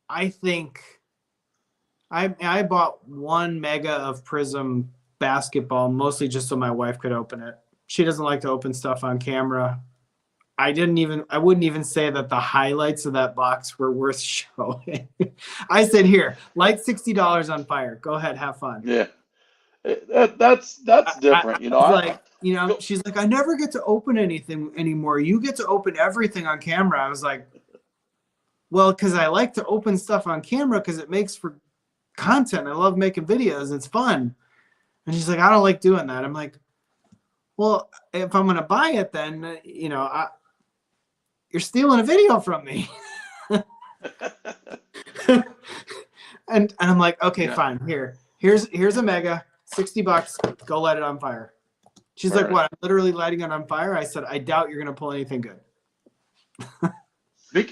I think I bought 1 mega of Prism basketball mostly just so my wife could open it. She doesn't like to open stuff on camera. I wouldn't even say that the highlights of that box were worth showing. I said, here, light $60 on fire. Go ahead, have fun. Yeah, that's I different. was I like, go. she's like, I never get to open anything anymore. You get to open everything on camera. I was like, well, because I like to open stuff on camera because it makes for content. I love making videos. It's fun. And she's like, I don't like doing that. I'm like, well, if I'm going to buy it, then, you're stealing a video from me. and I'm like, okay, Yeah. fine. Here's a mega, $60. Go light it on fire. She's All like, right. what? I'm literally lighting it on fire. I said, I doubt you're gonna pull anything good.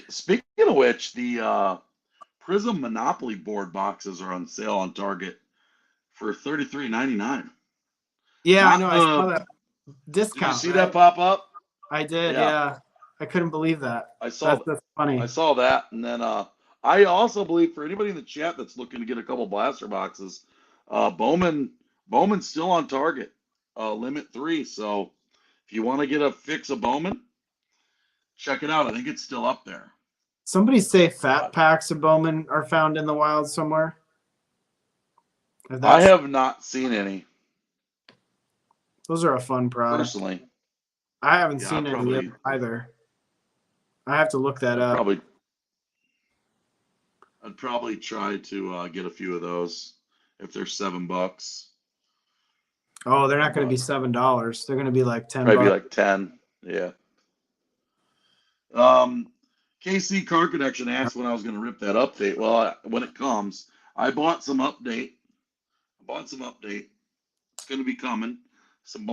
Speaking of which, the Prism Monopoly board boxes are on sale on Target for $33.99. Yeah, I Not know. I saw the. that Did you discount, see that right? pop up? I did. Yeah. Yeah, I couldn't believe that. I saw That's funny. I saw that, and then I also believe for anybody in the chat that's looking to get a couple blaster boxes, Bowman's still on target, limit 3. So if you want to get a fix of Bowman, check it out. I think it's still up there. Somebody say fat But packs of Bowman are found in the wild somewhere. I have not seen any Those are a fun product. personally. I haven't Yeah, seen any either. I have to look that I'd up. probably I'd probably try to get a few of those if they're $7. Oh, they're not going to be But $7. They're going to be like probably be $10. like 10. Yeah. KC Car Connection asked when I was going to rip that update. Well, when it comes, I bought some update. It's going to be coming. Some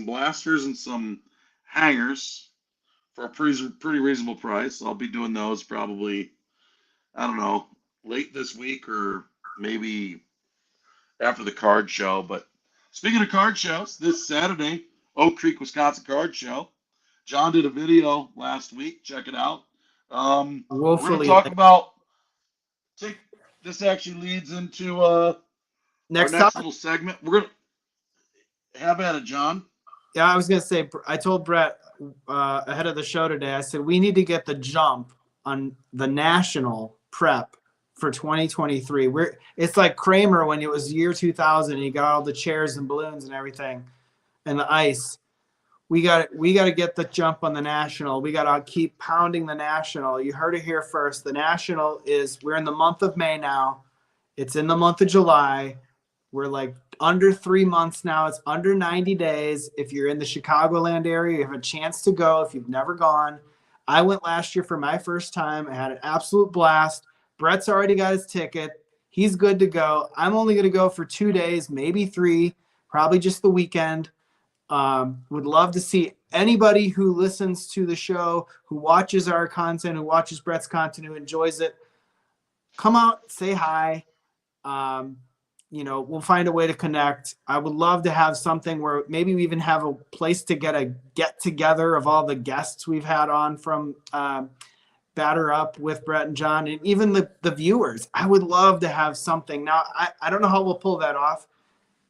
blasters and some hangers for a pretty reasonable price. I'll be doing those probably, I don't know, late this week or maybe after the card show. But speaking of card shows, this Saturday, Oak Creek, Wisconsin card show. John did a video last week. Check it out. We're going to Woefully. talk about. This actually leads into our Next next topic. little segment. We're going to have at it, John. Yeah, I was going to say, I told Brett ahead of the show today, I said, we need to get the jump on the national prep for 2023. It's like Kramer when it was year 2000 and he got all the chairs and balloons and everything and the ice. We got to get the jump on the national. We got to keep pounding the national. You heard it here first. The national we're in the month of May now. It's in the month of July. We're like under 3 months now. It's under 90 days. If you're in the Chicagoland area, you have a chance to go if you've never gone. I went last year for my first time. I had an absolute blast. Brett's already got his ticket. He's good to go. I'm only going to go for 2 days, maybe 3, probably just the weekend. Would love to see anybody who listens to the show, who watches our content, who watches Brett's content, who enjoys it. Come out, say hi. We'll find a way to connect. I would love to have something where maybe we even have a place to get together of all the guests we've had on from Batter Up with Brett and John, and even the viewers. I would love to have something. Now, I don't know how we'll pull that off.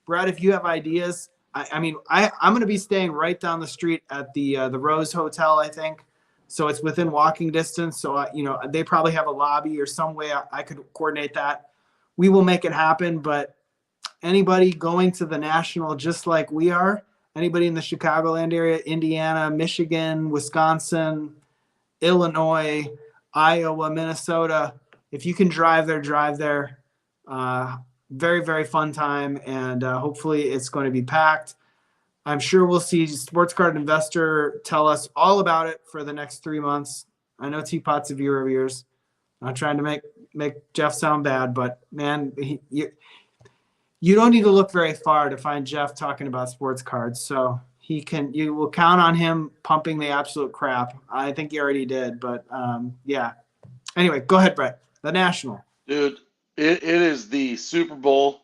Brett, if you have ideas, I'm going to be staying right down the street at the Rose Hotel, I think. So it's within walking distance. So, they probably have a lobby or some way I could coordinate that. We will make it happen, but anybody going to the national just like we are, anybody in the Chicagoland area, Indiana, Michigan, Wisconsin, Illinois, Iowa, Minnesota, if you can drive there, drive there. Very, very fun time, and hopefully it's going to be packed. I'm sure we'll see Sports Card Investor tell us all about it for the next 3 months. I know Teapot's a viewer of yours. I'm not trying to make Jeff sound bad, but man, you don't need to look very far to find Jeff talking about sports cards. So you will count on him pumping the absolute crap. I think he already did, but yeah. Anyway, go ahead, Brett. The national. Dude, it is the Super Bowl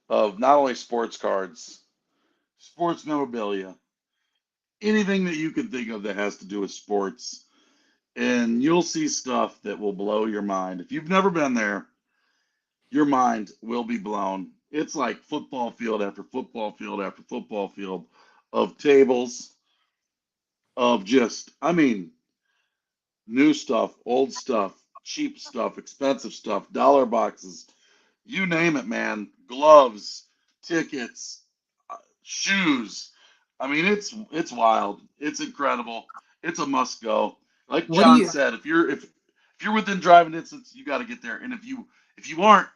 of not only sports cards, sports memorabilia, anything that you can think of that has to do with sports. And you'll see stuff that will blow your mind. If you've never been there, your mind will be blown. It's like football field after football field after football field of tables, of new stuff, old stuff, cheap stuff, expensive stuff, dollar boxes, you name it, man. Gloves, tickets, shoes. It's wild. It's incredible. It's a must go. Like What do John you said, if you're within driving distance, you got to get there. And if you aren't,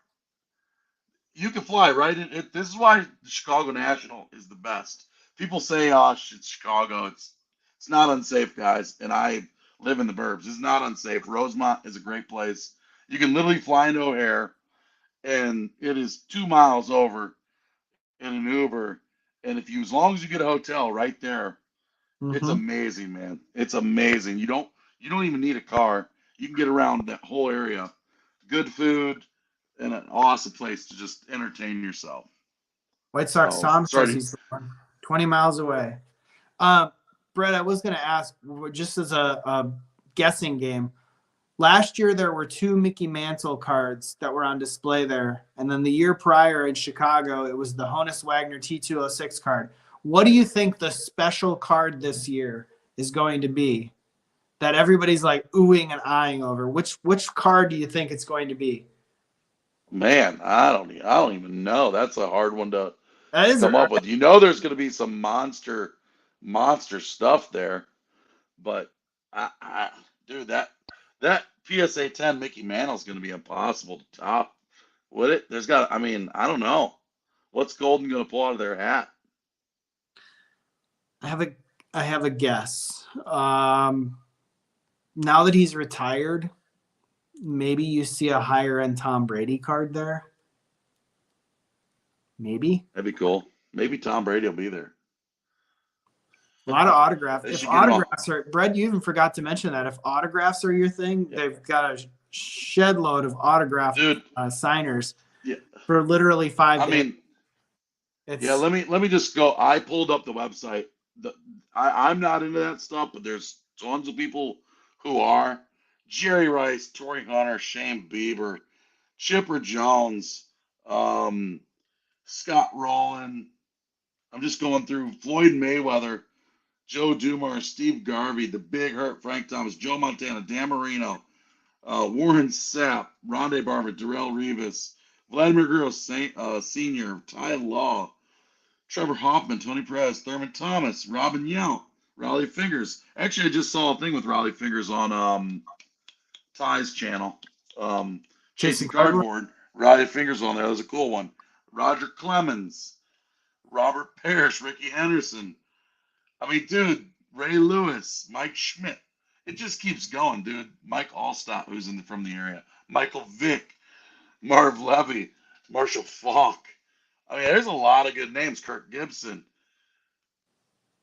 you can fly right in. This is why the Chicago National is the best. People say, "Oh, it's Chicago. It's not unsafe, guys." And I live in the burbs. It's not unsafe. Rosemont is a great place. You can literally fly into O'Hare, and it is 2 miles over in an Uber. And as long as you get a hotel right there, it's mm-hmm. amazing, man. It's amazing. You don't even need a car. You can get around that whole area. Good food and an awesome place to just entertain yourself. White Sox So Tom says sorry. he's 20 miles away. Brett, I was going to ask, just as a guessing game. Last year, there were 2 Mickey Mantle cards that were on display there. And then the year prior in Chicago, it was the Honus Wagner T206 card. What do you think the special card this year is going to be that everybody's like oohing and eyeing over? Which card do you think it's going to be? Man, I don't even know. That's a hard one to That is come a up with. You know, there's going to be some monster stuff there, but dude, that PSA 10 Mickey Mantle is going to be impossible to top. Would it? I mean, I don't know. What's Golden going to pull out of their hat? I have a guess. Now that he's retired, maybe you see a higher end Tom Brady card there. Maybe. That'd be cool. Maybe Tom Brady will be there. A lot of autographs. They If should get 'em all. autographs are, Brett, you even forgot to mention that. If autographs are your thing, Yeah. they've got a shed load of autograph Dude, signers yeah. for literally 5 I days. mean, It's, yeah, let me just go. I pulled up the website. I'm not into that stuff, but there's tons of people who are. Jerry Rice, Torrey Hunter, Shane Bieber, Chipper Jones, Scott Rowland. I'm just going through Floyd Mayweather, Joe Dumars, Steve Garvey, the Big Hurt, Frank Thomas, Joe Montana, Dan Marino, Warren Sapp, Rondé Barber, Darrell Rivas, Vladimir Guerrero Sr., Ty Law, Trevor Hoffman, Tony Perez, Thurman Thomas, Robin Yount, Raleigh Fingers. Actually, I just saw a thing with Raleigh Fingers on Ty's channel. Chasing Cardboard. Raleigh Fingers on there. That was a cool one. Roger Clemens, Robert Parrish, Ricky Henderson. I mean, dude, Ray Lewis, Mike Schmidt. It just keeps going, dude. Mike Allstott, who's from the area. Michael Vick, Marv Levy, Marshall Falk. I mean, there's a lot of good names. Kirk Gibson,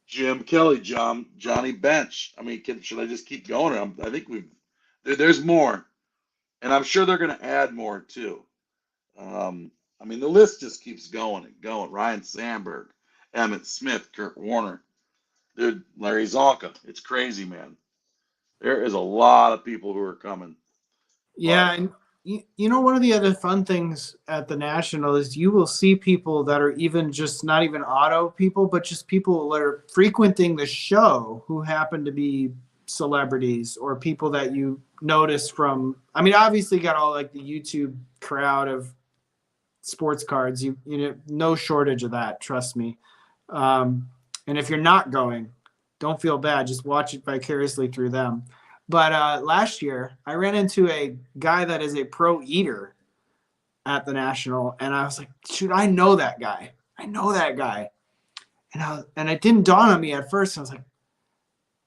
Jim Kelly, Johnny Bench. I mean, should I just keep going? I think there's more, and I'm sure they're going to add more too. I mean, the list just keeps going and going. Ryan Sandberg, Emmett Smith, Kurt Warner, dude, Larry Zonka. It's crazy, man. There is a lot of people who are coming. Yeah, and you know, one of the other fun things at the National is you will see people that are even just not even auto people, but just people that are frequenting the show who happen to be celebrities or people that you notice from. I mean, obviously, you got all like the YouTube crowd of sports cards. You know, no shortage of that. Trust me. And if you're not going, don't feel bad. Just watch it vicariously through them. But last year, I ran into a guy that is a pro eater at the National, and I was like, shoot, I know that guy. I know that guy. And it didn't dawn on me at first. I was like,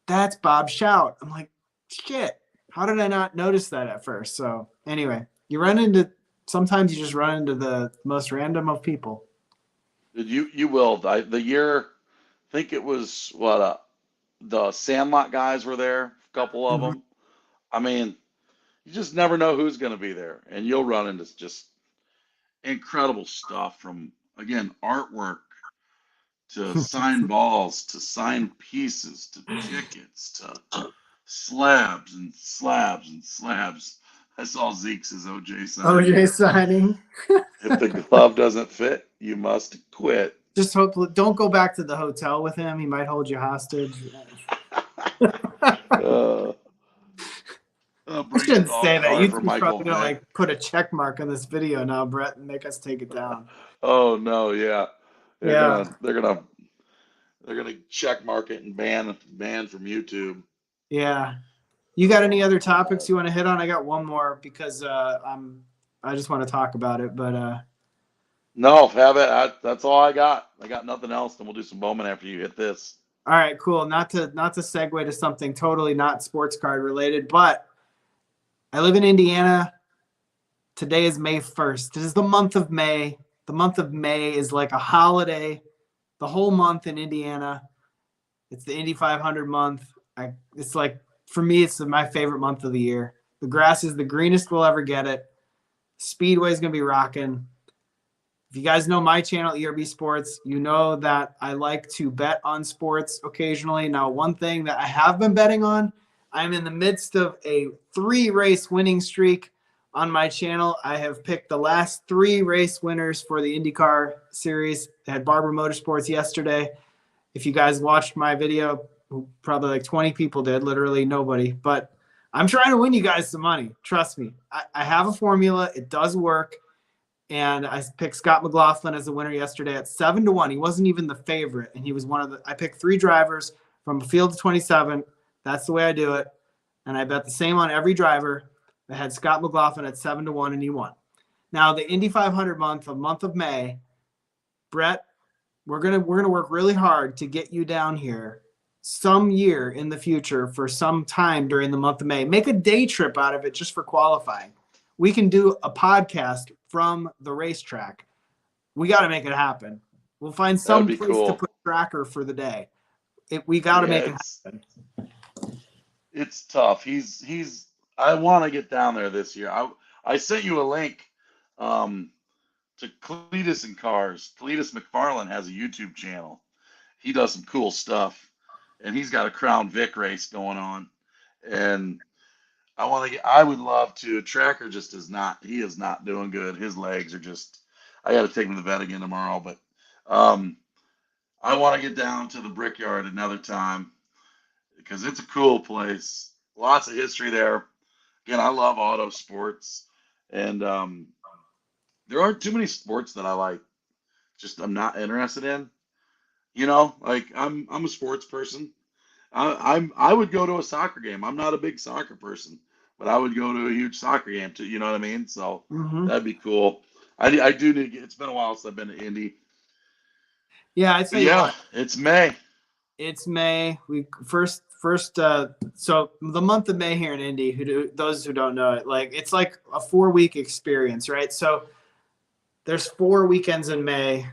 that's Bob Shout. I'm like, shit, how did I not notice that at first? So anyway, sometimes you just run into the most random of people. You will. The year, I think it was the Sandlot guys were there, a couple of them. I mean, you just never know who's going to be there, and you'll run into just incredible stuff from, again, artwork to signed balls to signed pieces to tickets to slabs and slabs and slabs. I saw Zeke's OJ signing. OJ signing. If the glove doesn't fit, you must quit. Just hope don't go back to the hotel with him. He might hold you hostage. I shouldn't say that. You probably gonna like put a check mark on this video now, Brett, and make us take it down. Oh no, yeah. They're gonna check mark it and ban from YouTube. Yeah. You got any other topics you want to hit on? I got one more because I just want to talk about it, but no, have it. That's all I got. I got nothing else. Then we'll do some Bowman after you hit this. All right, cool. Not to segue to something totally not sports card related, but I live in Indiana. Today is May 1st. This is the month of May. The month of May is like a holiday. The whole month in Indiana. It's the Indy 500 month. It's like, for me, it's my favorite month of the year. The grass is the greenest we'll ever get it. Speedway's going to be rocking. If you guys know my channel, ERB Sports, you know that I like to bet on sports occasionally. Now, one thing that I have been betting on, I'm in the midst of a 3-race winning streak on my channel. I have picked the last 3 race winners for the IndyCar series. I had Barber Motorsports yesterday. If you guys watched my video, probably like 20 people did, literally nobody. But I'm trying to win you guys some money. Trust me. I have a formula. It does work. And I picked Scott McLaughlin as the winner yesterday at 7-1. He wasn't even the favorite. And he was one of the, I picked 3 drivers from a field of 27. That's the way I do it. And I bet the same on every driver. I had Scott McLaughlin at 7-1 and he won. Now the Indy 500 month of May, Brett, we're gonna work really hard to get you down here some year in the future for some time during the month of May. Make a day trip out of it just for qualifying. We can do a podcast from the racetrack. We got to make it happen. We'll find some place to put a tracker for the day. We got to make it happen. It's tough. I want to get down there this year. I sent you a link to Cletus and Cars. Cletus McFarland has a YouTube channel. He does some cool stuff, and he's got a Crown Vic race going on. And I would love to. Tracker just is not. He is not doing good. His legs are just. I got to take him to the vet again tomorrow. But I want to get down to the Brickyard another time because it's a cool place. Lots of history there. Again, I love auto sports, and there aren't too many sports that I like. Just I'm not interested in. Like I'm a sports person. I would go to a soccer game. I'm not a big soccer person, but I would go to a huge soccer game too. You know what I mean? So that'd be cool. I do need to get. It's been a while since I've been to Indy. Yeah, I'd say. Yeah, it's May. It's May. We first. So the month of May here in Indy. Those who don't know it, like it's like a 4-week experience, right? So there's 4 weekends in May.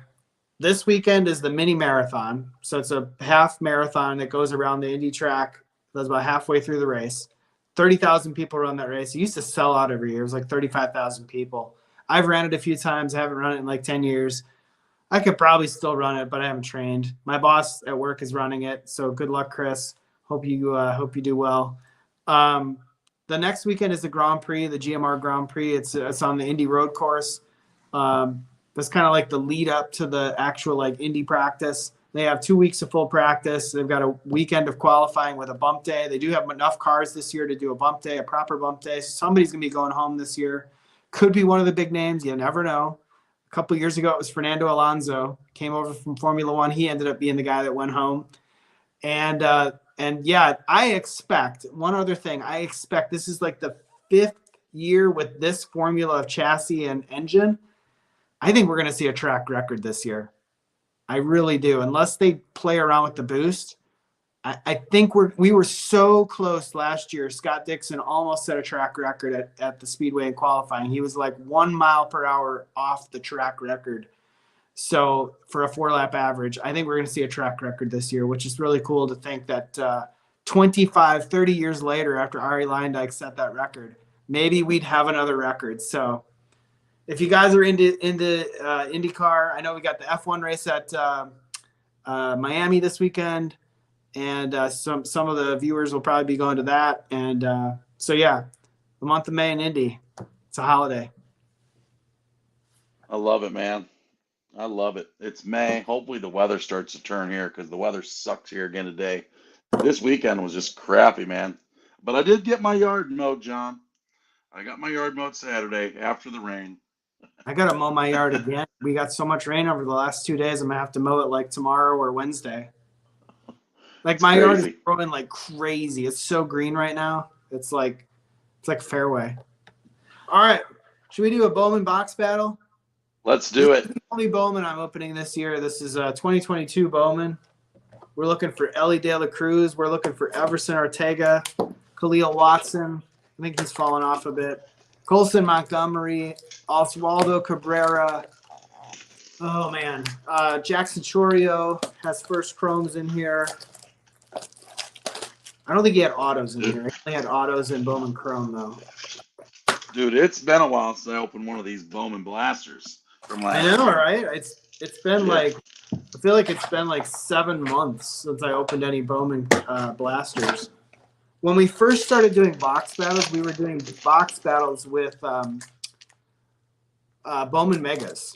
This weekend is the mini marathon. So it's a half marathon that goes around the Indy track. That's about halfway through the race. 30,000 people run that race. It used to sell out every year. It was like 35,000 people. I've ran it a few times. I haven't run it in like 10 years. I could probably still run it, but I haven't trained. My boss at work is running it. So good luck, Chris. Hope you do well. The next weekend is the Grand Prix, the GMR Grand Prix. It's on the Indy road course. That's kind of like the lead up to the actual like Indy practice. They have 2 weeks of full practice. They've got a weekend of qualifying with a bump day. They do have enough cars this year to do a bump day, a proper bump day. So somebody's going to be going home this year. Could be one of the big names. You never know. A couple of years ago, it was Fernando Alonso. Came over from Formula One. He ended up being the guy that went home. And yeah, I expect one other thing. I expect this is like the 5th year with this formula of chassis and engine. I think we're going to see a track record this year. I really do. Unless they play around with the boost. I think we were so close last year. Scott Dixon almost set a track record at the Speedway in qualifying. He was like 1 mile per hour off the track record. So for a 4-lap average, I think we're going to see a track record this year, which is really cool to think that 25, 30 years later after Ari Leindijk set that record, maybe we'd have another record. So if you guys are into IndyCar, I know we got the F1 race at Miami this weekend, and some of the viewers will probably be going to that. And so, yeah, the month of May in Indy, it's a holiday. I love it, man. I love it. It's May. Hopefully the weather starts to turn here because the weather sucks here again today. This weekend was just crappy, man. But I did get my yard mowed, John. I got my yard mowed Saturday after the rain. I got to mow my yard again. We got so much rain over the last 2 days. I'm going to have to mow it like tomorrow or Wednesday. Like my yard is growing like crazy. It's so green right now. It's like fairway. All right. Should we do a Bowman box battle? Let's do it. The only Bowman I'm opening this year. This is 2022 Bowman. We're looking for Ellie De La Cruz. We're looking for Everson Ortega, Khalil Watson. I think he's fallen off a bit. Colson Montgomery, Oswaldo Cabrera. Oh, man. Jackson Chorio has first chromes in here. I don't think he had autos in here. He only had autos in Bowman Chrome, though. Dude, it's been a while since I opened one of these Bowman blasters. from I last know, year. right? It's been Shit. like, I feel like it's been like 7 months since I opened any Bowman blasters. When we first started doing box battles, we were doing box battles with Bowman Megas.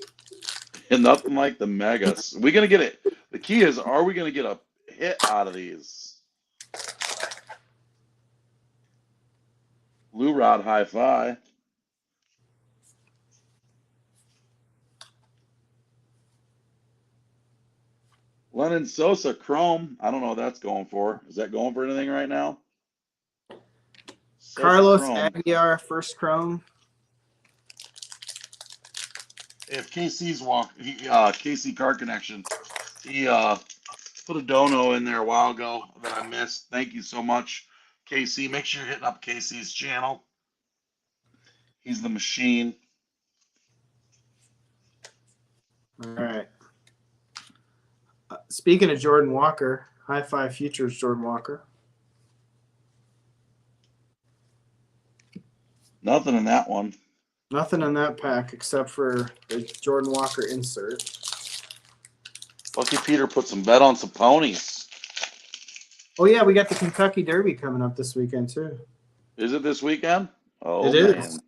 And nothing like the Megas. We gonna get it. The key is, are we gonna get a hit out of these? Blue Rod Hi-Fi. Lennon Sosa Chrome. I don't know what that's going for. Is that going for anything right now? Sosa Carlos Chrome. Aguiar, first chrome. If KC's KC Car Connection, he put a dono in there a while ago that I missed. Thank you so much, KC. Make sure you're hitting up KC's channel. He's the machine. All right. Speaking of Jordan Walker, High Five Futures Jordan Walker. Nothing in that one. Nothing in that pack except for the Jordan Walker insert. Lucky Peter put some bet on some ponies. Oh yeah, we got the Kentucky Derby coming up this weekend too. Is it this weekend? Oh, It is. man.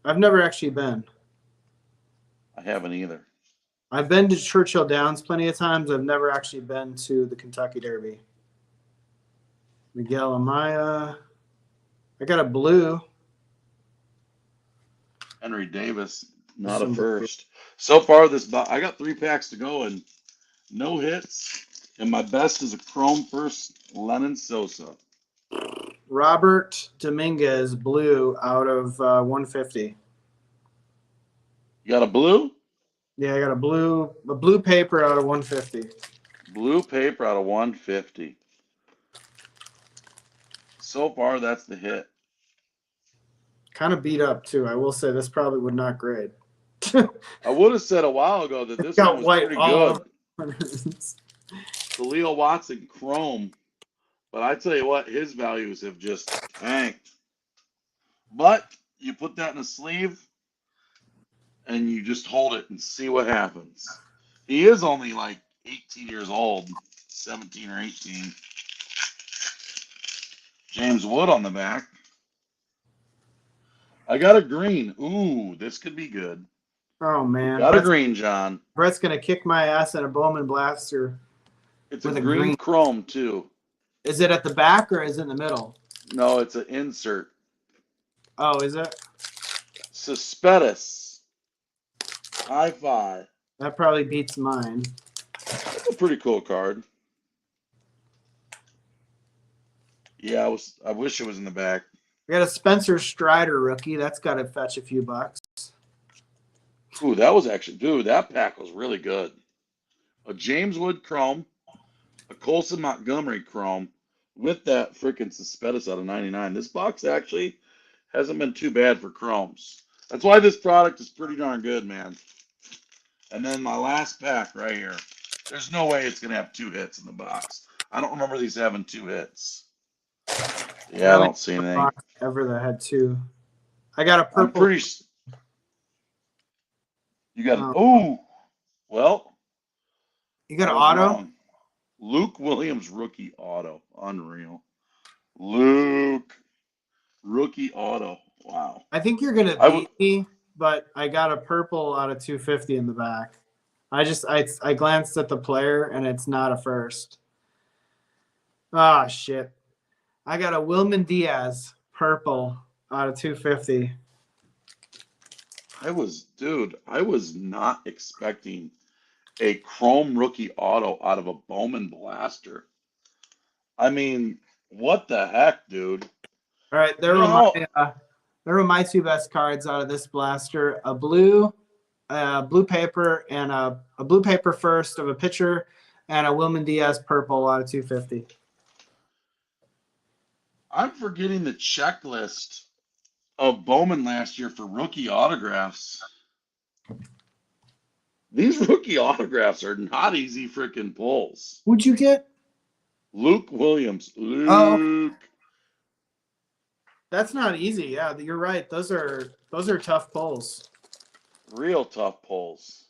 I've never actually been. I haven't either. I've been to Churchill Downs plenty of times. I've never actually been to the Kentucky Derby. Miguel Amaya. I got a blue. Henry Davis, not a first. So far, I got 3 packs to go and no hits. And my best is a chrome first, Lennon Sosa. Robert Dominguez, blue out of 150. You got a blue? Yeah, I got a blue paper out of 150. Blue paper out of 150. So far, that's the hit. Kind of beat up too. I will say this probably would not grade. I would have said a while ago that this one was pretty good. The Leo Watson Chrome. But I tell you what, his values have just tanked. But you put that in a sleeve and you just hold it and see what happens. He is only like 18 years old, 17 or 18. James Wood on the back. I got a green. Ooh, this could be good. Oh man, Got a green, John. Brett's gonna kick my ass in a Bowman blaster. It's a green chrome too. Is it at the back or is it in the middle? No, it's an insert. Oh, is it? Suspettus. Hi-Fi. That probably beats mine. That's a pretty cool card. Yeah, I wish it was in the back. We got a Spencer Strider rookie. That's got to fetch a few bucks. Ooh, that was actually, dude, that pack was really good. A James Wood Chrome, a Colson Montgomery Chrome, with that freaking Suspettus out of 99. This box actually hasn't been too bad for Chromes. That's why this product is pretty darn good, man. And then my last pack right here. There's no way it's going to have 2 hits in the box. I don't remember these having 2 hits. Yeah, I don't see anything. Ever that had 2. I got a purple. I'm pretty. You got well. You got an auto? Wrong. Luke Williams rookie auto. Unreal. Luke rookie auto. Wow. I think you're gonna beat me, but I got a purple out of 250 in the back. I glanced at the player and it's not a first. Ah, shit. I got a Wilman Diaz purple out of 250. I was not expecting a chrome rookie auto out of a Bowman blaster. I mean, what the heck, dude? All right, there were my 2 best cards out of this blaster: a blue paper and a blue paper first of a pitcher, and a Wilman Diaz purple out of 250. I'm forgetting the checklist of Bowman last year for rookie autographs. These rookie autographs are not easy freaking pulls. Who'd you get? Luke Williams. Luke. Oh, that's not easy. Yeah, you're right. Those are tough pulls. Real tough pulls.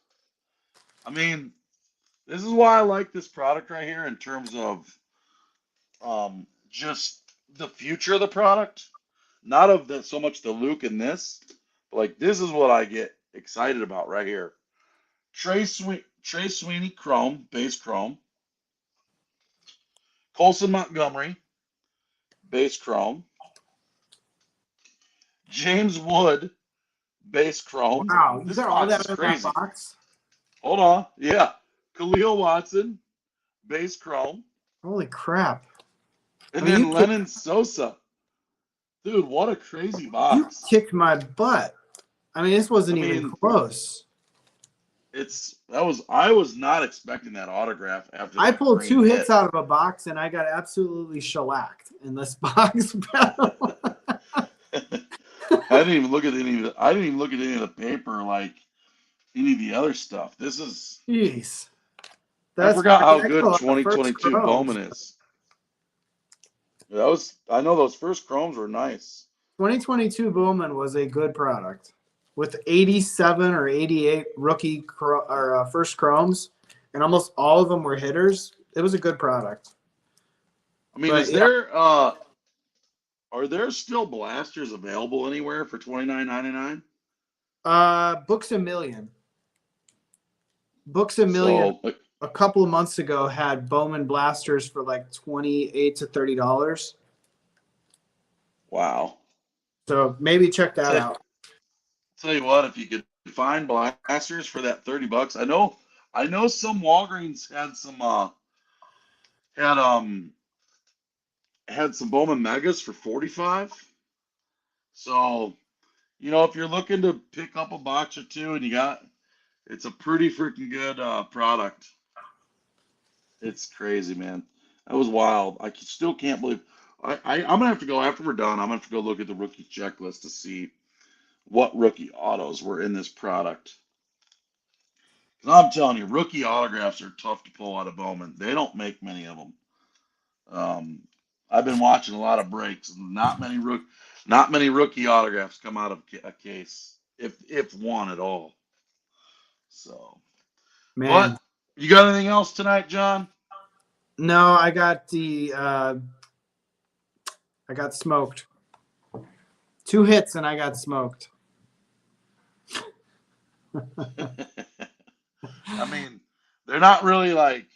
I mean, this is why I like this product right here in terms of just the future of the product, not of the so much the Luke in this, but like this is what I get excited about right here. Trey Sweeney Chrome, base Chrome. Colson Montgomery, base Chrome. James Wood, base Chrome. Wow, you This got all box that is in that crazy. box? Hold on. Yeah. Khalil Watson, base Chrome. Holy crap. And I mean, then Lennon Sosa. Dude, what a crazy you box. kicked my butt. I mean, this I wasn't even mean, close. I was not expecting that autograph after I that pulled green 2 hit. hits out of a box, and I got absolutely shellacked in this box. I didn't even look at any of the, I didn't even look at any of the paper like any of the other stuff. This is Jeez. I That's forgot how I got a good lot of first 2022 chromes. Bowman is. I know those first chromes were nice. 2022 Bowman was a good product with 87 or 88 rookie first chromes, and almost all of them were hitters. It was a good product. I mean, But yeah, are there still blasters available anywhere for $29.99? Books a Million. Books a Million So, like, a couple of months ago had Bowman blasters for like $28 to $30. wow. So maybe check that Tell, out. tell you what, if you could find blasters for that $30, I know some Walgreens had had some Bowman Megas for 45. So, if you're looking to pick up a box or two and it's a pretty freaking good product. It's crazy, man. That was wild. Still can't believe. I'm gonna have to go after we're done. I'm gonna have to go look at the rookie checklist to see what rookie autos were in this product. 'Cause I'm telling you, rookie autographs are tough to pull out of Bowman. They don't make many of them. I've been watching a lot of breaks, and not many rookie autographs come out of a case, if one at all. So, Man, but you got anything else tonight, John? no, I got smoked. 2 hits and I got smoked. I mean, they're not really like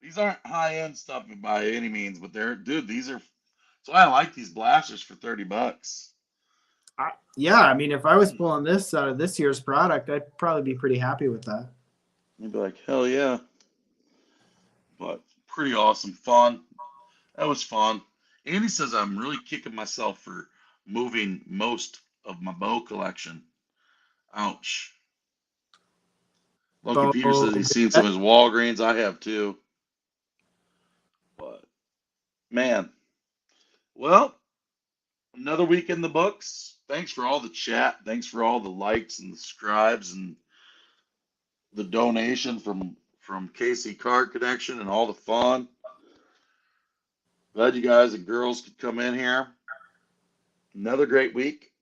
these aren't high end stuff by any means, but these are. That's why I like these blasters for $30. Yeah, I mean, if I was pulling this out of this year's product, I'd probably be pretty happy with that. You'd be like, hell yeah! But pretty awesome, fun. That was fun. Andy says I'm really kicking myself for moving most of my bow collection. Ouch. Lucky Peter says Bo, he's seen some of his Walgreens. I have too. But man, well, another week in the books. Thanks for all the chat. Thanks for all the likes and the subscribes and the donation from Casey Card Connection and all the fun. Glad you guys and girls could come in here. Another great week.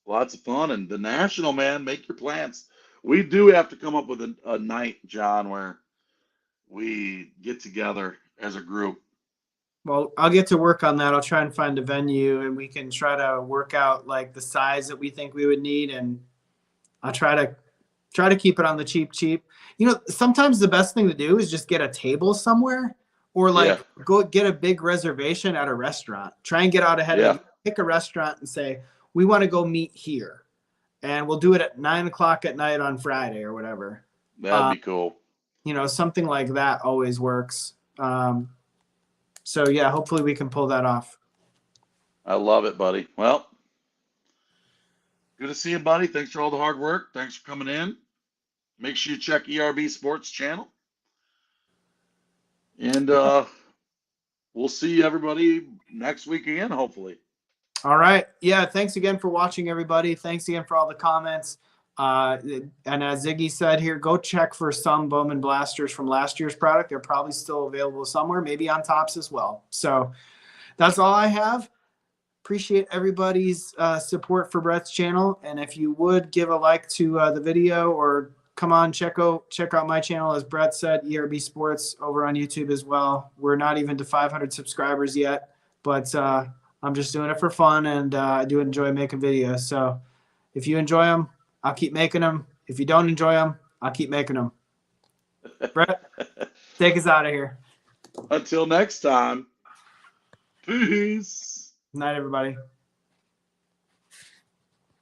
Lots of fun. And the National, man, make your plans. We do have to come up with a night, John, where we get together as a group. well, I'll get to work on that. I'll try and find a venue, and we can try to work out like the size that we think we would need, and I'll try to keep it on the cheap. Sometimes the best thing to do is just get a table somewhere, or Yeah. like go get a big reservation at a restaurant. Try and get out ahead of Yeah. it. Pick a restaurant and say, we want to go meet here, and we'll do it at 9 o'clock at night on Friday or whatever. That'd be cool. Something like that always works. So yeah, hopefully we can pull that off. I love it, buddy. Well, good to see you, buddy. Thanks for all the hard work. Thanks for coming in. Make sure you check ERB Sports channel. And we'll see everybody next week again, hopefully. All right. Yeah. Thanks again for watching, everybody. Thanks again for all the comments. And as Ziggy said here, go check for some Bowman blasters from last year's product. They're probably still available somewhere, maybe on tops as well. So that's all I have. appreciate everybody's support for Brett's channel. And if you would give a like to the video, or come on, check out my channel, as Brett said, ERB Sports, over on YouTube as well. We're not even to 500 subscribers yet, but I'm just doing it for fun, and I do enjoy making videos. So if you enjoy them, I'll keep making them. If you don't enjoy them, I'll keep making them. Brett, take us out of here. Until next time, peace. Good night, everybody.